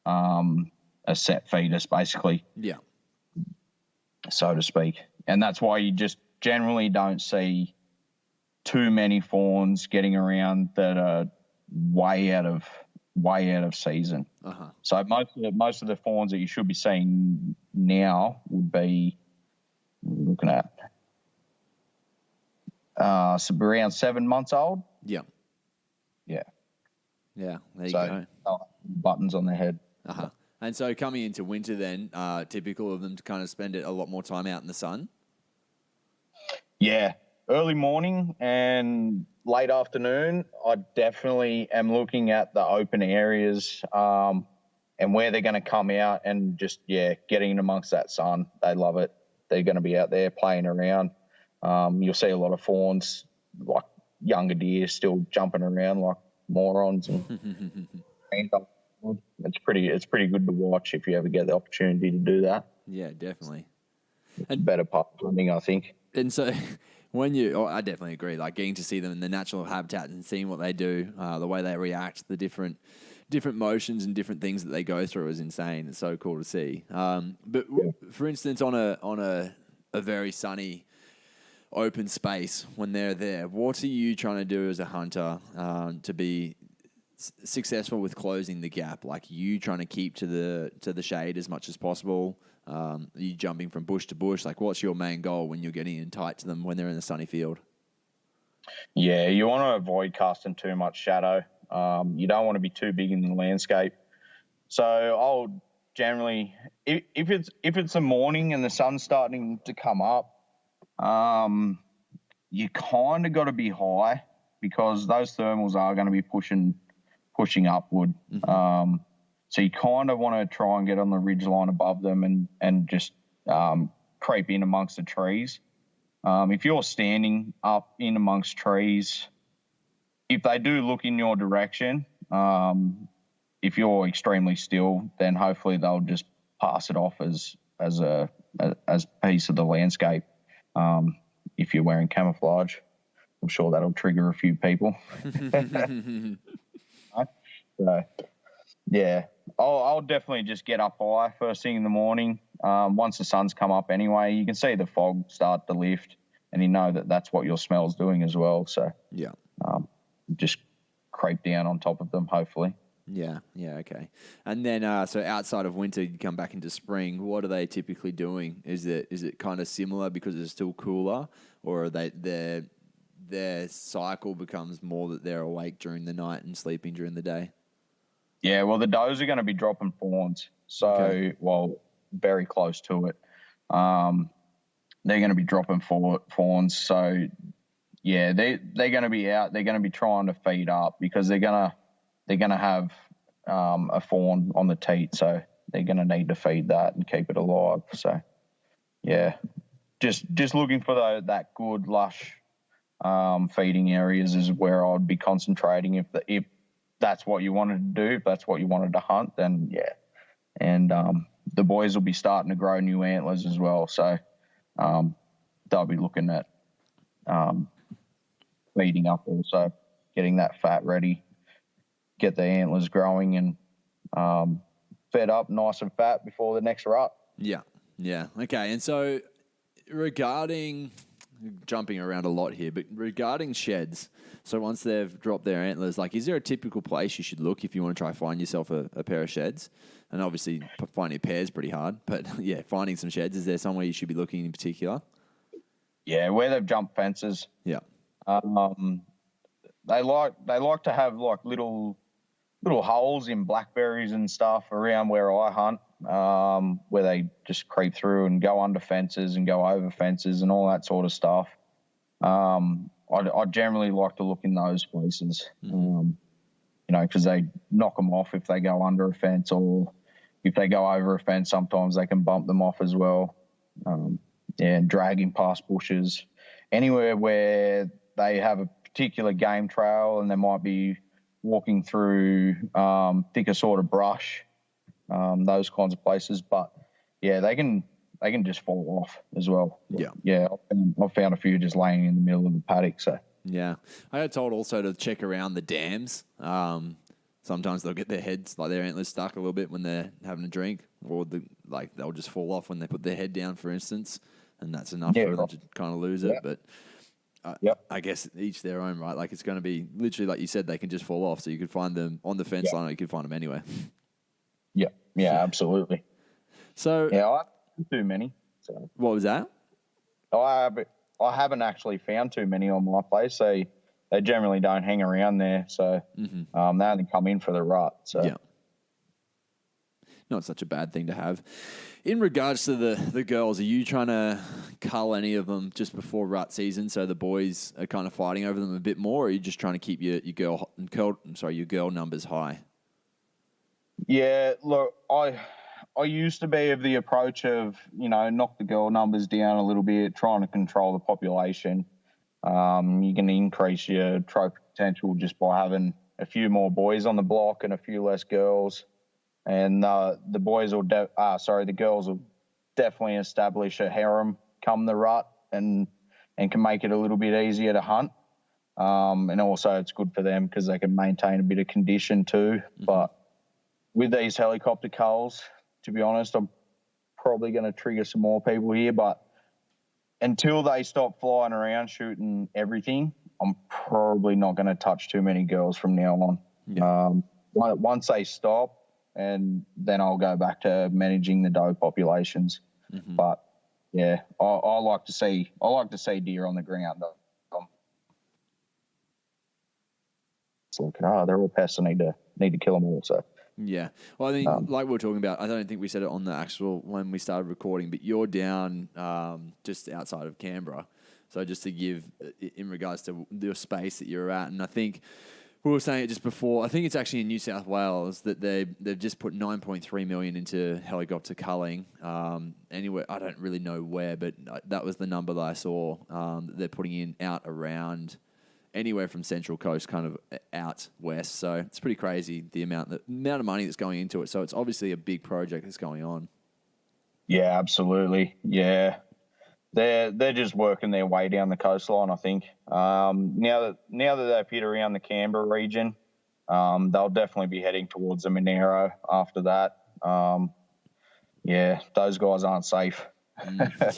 [SPEAKER 2] a set fetus, basically.
[SPEAKER 1] Yeah.
[SPEAKER 2] So to speak. And that's why you just generally don't see too many fawns getting around that are way out of season.
[SPEAKER 1] Uh-huh.
[SPEAKER 2] So most of the fawns that you should be seeing now would be looking at around 7 months old.
[SPEAKER 1] Yeah.
[SPEAKER 2] Yeah.
[SPEAKER 1] Yeah. There you go.
[SPEAKER 2] Buttons on their head.
[SPEAKER 1] Uh-huh. And so coming into winter then, typical of them to kind of spend it a lot more time out in the sun?
[SPEAKER 2] Yeah. Early morning and late afternoon, I definitely am looking at the open areas and where they're going to come out and just, getting in amongst that sun. They love it. They're going to be out there playing around. You'll see a lot of fawns, like younger deer, still jumping around like morons. And it's pretty good to watch if you ever get the opportunity to do that.
[SPEAKER 1] Yeah, definitely.
[SPEAKER 2] And better pup hunting, I think.
[SPEAKER 1] And so I definitely agree, like getting to see them in the natural habitat and seeing what they do, the way they react, the different motions and different things that they go through is insane. It's so cool to see. For instance, on a very sunny open space when they're there, what are you trying to do as a hunter to be successful with closing the gap? Like, you trying to keep to the shade as much as possible? Are you jumping from bush to bush? Like, what's your main goal when you're getting in tight to them when they're in the sunny field?
[SPEAKER 2] Yeah, you want to avoid casting too much shadow. You don't want to be too big in the landscape. So I'll generally, if it's the morning and the sun's starting to come up, you kind of got to be high because those thermals are going to be pushing upward. Mm-hmm. So you kind of want to try and get on the ridge line above them and just creep in amongst the trees. If you're standing up in amongst trees, if they do look in your direction, if you're extremely still, then hopefully they'll just pass it off as a piece of the landscape. If you're wearing camouflage, I'm sure that'll trigger a few people. So, yeah, I'll definitely just get up high first thing in the morning. Once the sun's come up anyway, you can see the fog start to lift, and you know that that's what your smell's doing as well. So
[SPEAKER 1] yeah,
[SPEAKER 2] just creep down on top of them, hopefully.
[SPEAKER 1] Yeah, okay. And then, so outside of winter, you come back into spring. What are they typically doing? Is it kind of similar because it's still cooler, or are their cycle becomes more that they're awake during the night and sleeping during the day?
[SPEAKER 2] Yeah, well, the does are going to be dropping fawns, so very close to it. They're going to be dropping fawns, so yeah, they're going to be out. They're going to be trying to feed up because they're going to have a fawn on the teat, so they're going to need to feed that and keep it alive. So yeah, just looking for that good lush feeding areas is where I would be concentrating if that's what you wanted to do, if that's what you wanted to hunt, then yeah. And the boys will be starting to grow new antlers as well, so they'll be looking at feeding up also, getting that fat ready, get the antlers growing and fed up nice and fat before the next rut.
[SPEAKER 1] Yeah. Okay, and so regarding, jumping around a lot here, but regarding sheds, so once they've dropped their antlers, like, is there a typical place you should look if you want to try find yourself a pair of sheds? And obviously finding a pair is pretty hard, but yeah, finding some sheds, is there somewhere you should be looking in particular?
[SPEAKER 2] Yeah, where they've jumped fences.
[SPEAKER 1] Yeah.
[SPEAKER 2] They like to have like little little holes in blackberries and stuff around where I hunt, where they just creep through and go under fences and go over fences and all that sort of stuff. I generally like to look in those places, because they knock them off if they go under a fence, or if they go over a fence, sometimes they can bump them off as well. And dragging past bushes, anywhere where they have a particular game trail and they might be walking through thicker sort of brush, those kinds of places. But yeah, they can just fall off as well. Yeah. I've found a few just laying in the middle of the paddock. So
[SPEAKER 1] yeah, I got told also to check around the dams. Sometimes they'll get their heads, like their antlers, stuck a little bit when they're having a drink, or they'll just fall off when they put their head down, for instance, and that's enough for them to kind of lose it. But I guess each their own, right? Like, it's going to be literally, like you said, they can just fall off. So you could find them on the fence line, or you could find them anywhere.
[SPEAKER 2] Yeah, absolutely.
[SPEAKER 1] So
[SPEAKER 2] I haven't too many. So
[SPEAKER 1] what was that?
[SPEAKER 2] I haven't actually found too many on my place. They generally don't hang around there, so they only come in for the rut. So
[SPEAKER 1] yeah, not such a bad thing to have. In regards to the girls, are you trying to cull any of them just before rut season, so the boys are kind of fighting over them a bit more, or are you just trying to keep your girl numbers high?
[SPEAKER 2] Yeah, look, I used to be of the approach of, knock the girl numbers down a little bit, trying to control the population. You can increase your trophy potential just by having a few more boys on the block and a few less girls. And the girls will definitely establish a harem come the rut and can make it a little bit easier to hunt. And also it's good for them because they can maintain a bit of condition too. But with these helicopter culls, to be honest, I'm probably going to trigger some more people here, but until they stop flying around shooting everything, I'm probably not going to touch too many girls from now on.
[SPEAKER 1] Yeah.
[SPEAKER 2] Once they stop, and then I'll go back to managing the doe populations. But yeah, I like to see deer on the ground. It's like, they're all pests. I need to kill them all. So.
[SPEAKER 1] Yeah. Well, I think, like we were talking about, I don't think we said it on the actual when we started recording, but you're down just outside of Canberra. So just to give, in regards to the space that you're at, and I think we were saying it just before, I think it's actually in New South Wales that they've just put $9.3 million into helicopter culling. Anywhere, I don't really know where, but that was the number that I saw that they're putting in out around anywhere from Central Coast kind of out west. So it's pretty crazy the amount of money that's going into it. So it's obviously a big project that's going on. Yeah,
[SPEAKER 2] absolutely. Yeah. They're just working their way down the coastline, I think. Now that they've hit around the Canberra region, they'll definitely be heading towards the Monero after that. Those guys aren't safe.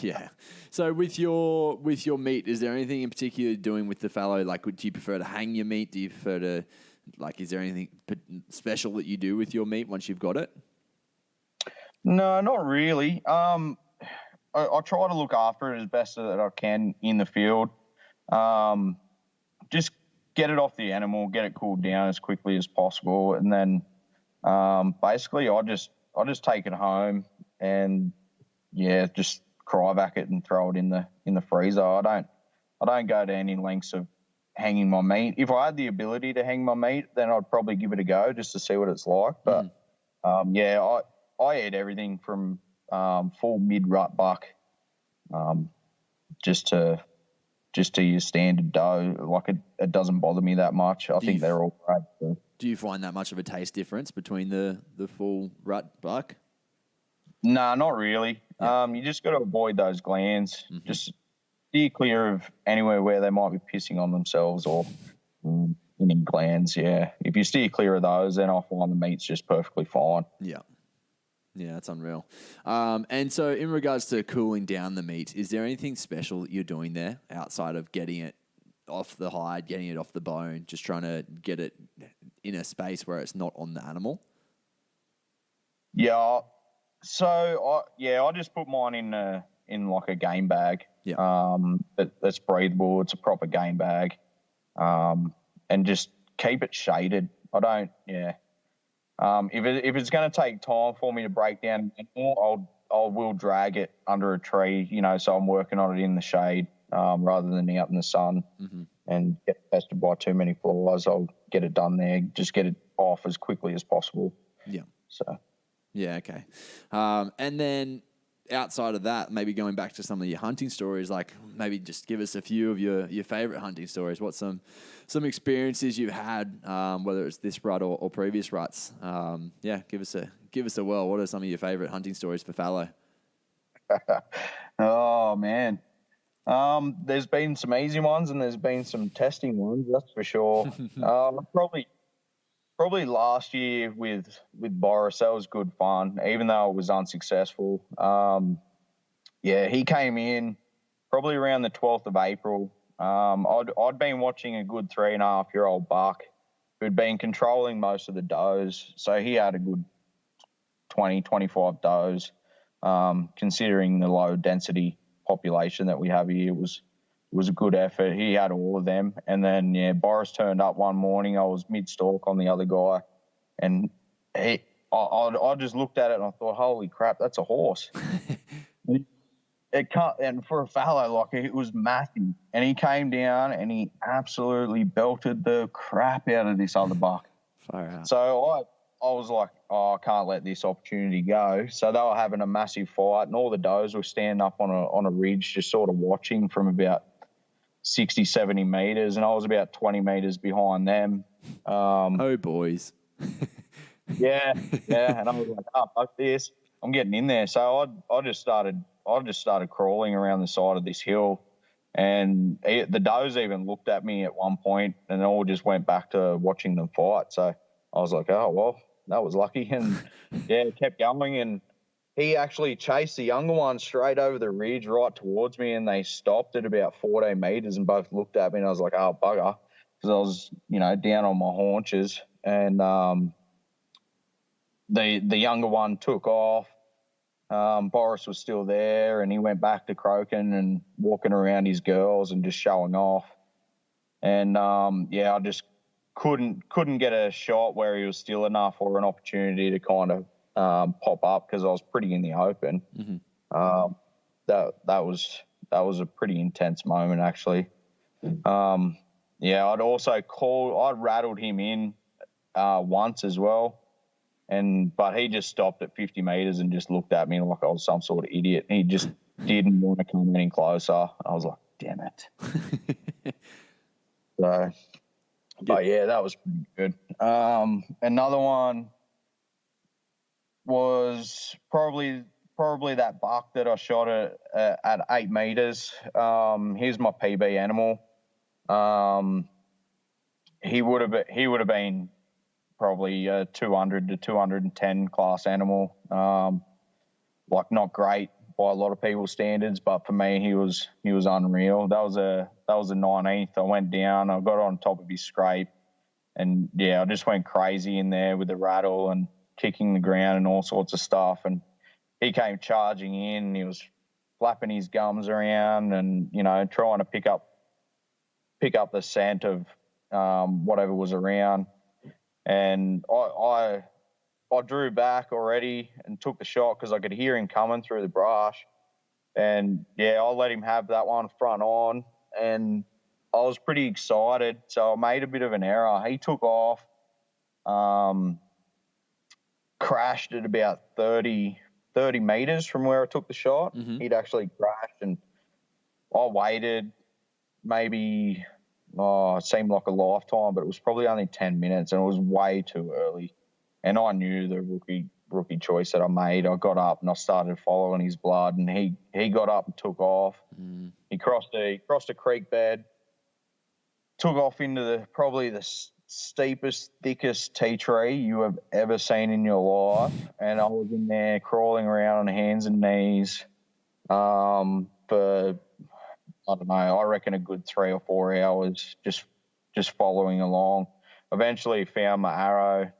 [SPEAKER 1] Yeah. So with your meat, is there anything in particular you're doing with the fallow? Like, do you prefer to hang your meat? Do you prefer to, is there anything special that you do with your meat once you've got it?
[SPEAKER 2] No, not really. I try to look after it as best that I can in the field. Just get it off the animal, get it cooled down as quickly as possible, and then basically I just take it home and just cryovac it and throw it in the freezer. I don't go to any lengths of hanging my meat. If I had the ability to hang my meat, then I'd probably give it a go just to see what it's like. But I eat everything from full mid-rut buck, just to your standard doe. Like, it doesn't bother me that much. I think they're all great. So.
[SPEAKER 1] Do you find that much of a taste difference between the full rut buck?
[SPEAKER 2] No, not really. Yeah. You just got to avoid those glands. Just steer clear of anywhere where they might be pissing on themselves or any glands. Yeah, if you steer clear of those, then I find the meat's just perfectly fine.
[SPEAKER 1] Yeah. Yeah, that's unreal. And so in regards to cooling down the meat, is there anything special that you're doing there outside of getting it off the hide, getting it off the bone, just trying to get it in a space where it's not on the animal?
[SPEAKER 2] Yeah. So I just put mine in like a game bag.
[SPEAKER 1] Yeah.
[SPEAKER 2] That's breathable. It's a proper game bag. And just keep it shaded. I don't. Yeah. If it's going to take time for me to break down an animal, I will drag it under a tree, so I'm working on it in the shade rather than out in the sun and get pestered by too many flies. I'll get it done there, just get it off as quickly as possible.
[SPEAKER 1] Yeah.
[SPEAKER 2] So.
[SPEAKER 1] Yeah, okay. And then outside of that, maybe going back to some of your hunting stories, like maybe just give us a few of your favorite hunting stories. What's some experiences you've had, whether it's this rut or previous ruts? Give us a whirl. What are some of your favorite hunting stories for fallow?
[SPEAKER 2] Oh man. There's been some easy ones and there's been some testing ones, that's for sure. Probably last year with Boris, that was good fun, even though it was unsuccessful. He came in probably around the 12th of April. I'd been watching a good 3.5-year-old buck who'd been controlling most of the does. So he had a good 20, 25 does. Considering the low density population that we have here, it was a good effort. He had all of them. And then, Boris turned up one morning. I was mid-stalk on the other guy. And I just looked at it and I thought, holy crap, that's a horse. And for a fallow, like, it was Matty. And he came down and he absolutely belted the crap out of this other buck.
[SPEAKER 1] Fire out.
[SPEAKER 2] So I was like, I can't let this opportunity go. So they were having a massive fight, and all the does were standing up on a ridge, just sort of watching from about 60, 70 meters, and I was about 20 meters behind them.
[SPEAKER 1] Oh, boys.
[SPEAKER 2] yeah. And I was like, oh, fuck this. I'm getting in there. So I just started crawling around the side of this hill, and the does even looked at me at one point, and all just went back to watching them fight. So I was like, oh, well, that was lucky. And, kept going. And he actually chased the younger one straight over the ridge right towards me, and they stopped at about 14 meters and both looked at me, and I was like, oh, bugger, because I was, down on my haunches. And the younger one took off. Boris was still there, and he went back to croaking and walking around his girls and just showing off. And, I just couldn't get a shot where he was still enough or an opportunity to kind of pop up because I was pretty in the open. That was a pretty intense moment, actually. I'd rattled him in once as well, but he just stopped at 50 meters and just looked at me like I was some sort of idiot. He just didn't want to come any closer. I was like, damn it. So. But that was pretty good. Another one was probably that buck that I shot at 8 meters. Here's my PB animal. He would have been probably a 200 to 210 class animal. Not great by a lot of people's standards, but for me, he was unreal. That was a 19th. I went down, I got on top of his scrape, and I just went crazy in there with the rattle and kicking the ground and all sorts of stuff. And he came charging in, and he was flapping his gums around and trying to pick up the scent of whatever was around. And I drew back already and took the shot because I could hear him coming through the brush. And, I let him have that one front on, and I was pretty excited. So I made a bit of an error. He took off, crashed at about 30 meters from where I took the shot. He'd actually crashed, and I waited maybe, it seemed like a lifetime, but it was probably only 10 minutes, and it was way too early. And I knew the rookie choice that I made. I got up and I started following his blood, and he got up and took off. He crossed a creek bed, took off into probably the steepest, thickest tea tree you have ever seen in your life. And I was in there crawling around on hands and knees for, I don't know, I reckon a good 3 or 4 hours just following along. Eventually found my arrow,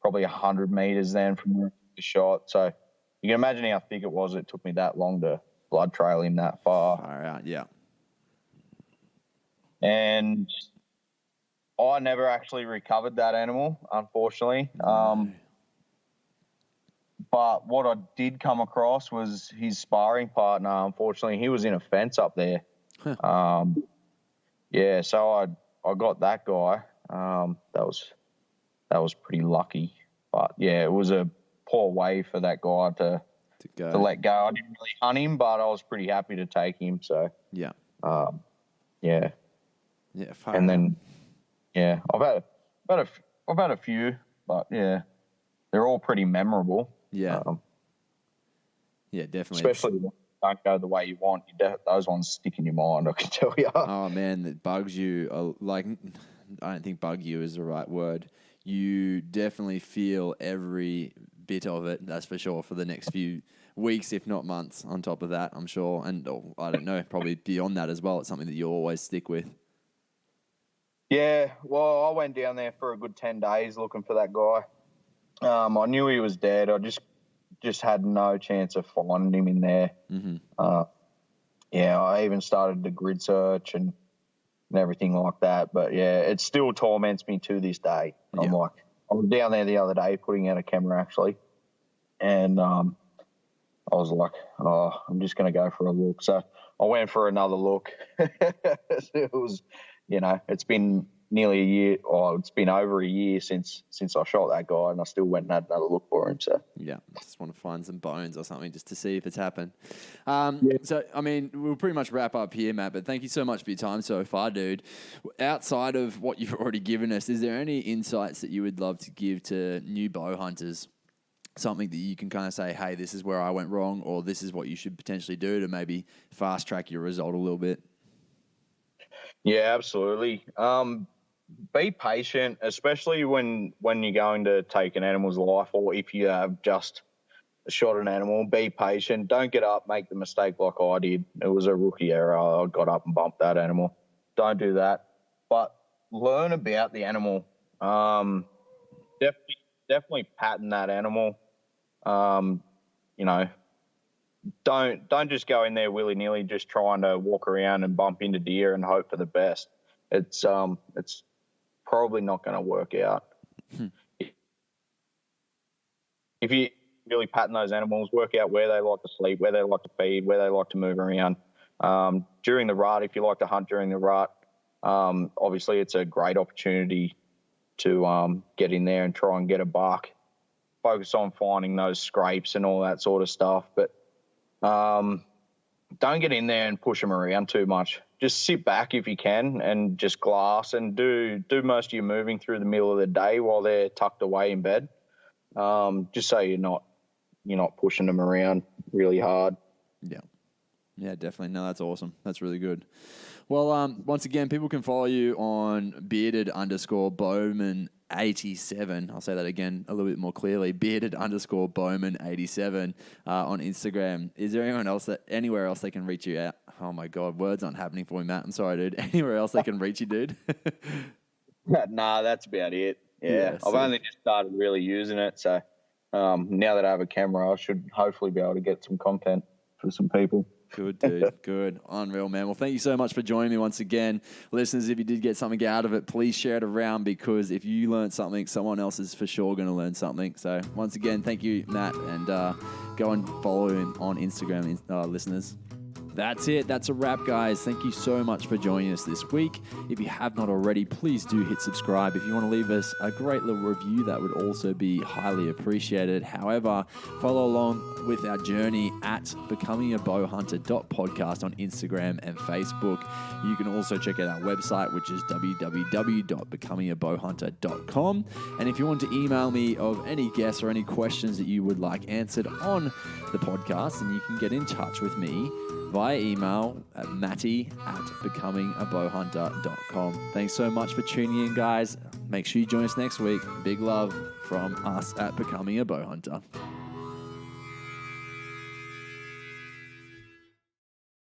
[SPEAKER 2] probably 100 meters then from where I took the shot. So you can imagine how thick it was. It took me that long to blood trail him that far.
[SPEAKER 1] Far out, yeah.
[SPEAKER 2] And I never actually recovered that animal, unfortunately. But what I did come across was his sparring partner. Unfortunately, he was in a fence up there.
[SPEAKER 1] Huh.
[SPEAKER 2] Yeah, so I got that guy. That was pretty lucky. But yeah, it was a poor way for that guy to let go. I didn't really hunt him, but I was pretty happy to take him. So
[SPEAKER 1] yeah,
[SPEAKER 2] yeah. And then yeah, I've had a few, but yeah, they're all pretty memorable.
[SPEAKER 1] Yeah, yeah, definitely.
[SPEAKER 2] Especially when don't go the way you want. Those ones stick in your mind, I can tell you.
[SPEAKER 1] Oh man, that bugs you. Like, I don't think bug you is the right word. You definitely feel every bit of it. That's for sure. For the next few weeks, if not months. On top of that, I'm sure, and I don't know, probably beyond that as well. It's something that you always stick with.
[SPEAKER 2] Yeah, well, I went down there for a good 10 days looking for that guy. I knew he was dead. I just had no chance of finding him in there.
[SPEAKER 1] Mm-hmm.
[SPEAKER 2] Yeah, I even started the grid search and everything like that. But yeah, it still torments me to this day.
[SPEAKER 1] Yeah.
[SPEAKER 2] I was down there the other day putting out a camera actually, and I was like, oh, I'm just going to go for a look. So I went for another look. It was, it's been nearly a year, or it's been over a year since I shot that guy, and I still went and had another look for him. So
[SPEAKER 1] yeah, just want to find some bones or something just to see if it's happened.
[SPEAKER 2] Yeah.
[SPEAKER 1] So, I mean, we'll pretty much wrap up here, Matt, but thank you so much for your time so far, dude. Outside of what you've already given us, is there any insights that you would love to give to new bow hunters? Something that you can kind of say, hey, this is where I went wrong, or this is what you should potentially do to maybe fast track your result a little bit?
[SPEAKER 2] Yeah, absolutely. Be patient, especially when you're going to take an animal's life, or if you have just shot an animal. Be patient. Don't get up, make the mistake like I did. It was a rookie error. I got up and bumped that animal. Don't do that. But learn about the animal. Definitely pattern that animal. Don't just go in there willy nilly, just trying to walk around and bump into deer and hope for the best. It's probably not going to work out. If you really pattern those animals, work out where they like to sleep, where they like to feed, where they like to move around. During the rut, if you like to hunt during the rut, obviously it's a great opportunity to get in there and try and get a buck. Focus on finding those scrapes and all that sort of stuff, but don't get in there and push them around too much. Just sit back if you can and just glass and do most of your moving through the middle of the day while they're tucked away in bed. Just so you're not pushing them around really hard.
[SPEAKER 1] Yeah, definitely. No, that's awesome. That's really good. Well, once again, people can follow you on bearded_Bowman87. I'll say that again a little bit more clearly. Bearded_Bowman87 on Instagram. Is there anywhere else they can reach you at? Oh my God, words aren't happening for me, Matt. I'm sorry, dude. Anywhere else they can reach you, dude?
[SPEAKER 2] Nah, that's about it. Yeah, I've only just started really using it. So now that I have a camera, I should hopefully be able to get some content for some people.
[SPEAKER 1] Good, dude. Good. Unreal, man. Well, thank you so much for joining me once again. Listeners, if you did get something out of it, please share it around, because if you learn something, someone else is for sure going to learn something. So once again, thank you, Matt, and go and follow him on Instagram, listeners. That's it. That's a wrap, guys. Thank you so much for joining us this week. If you have not already, please do hit subscribe. If you want to leave us a great little review, that would also be highly appreciated. However, follow along with our journey at becomingabowhunter.podcast on Instagram and Facebook. You can also check out our website, which is www.becomingabowhunter.com. And if you want to email me of any guests or any questions that you would like answered on the podcast, then you can get in touch with me via email at matty@becomingabowhunter.com. Thanks so much for tuning in, guys. Make sure you join us next week. Big love from us at Becoming a Bowhunter.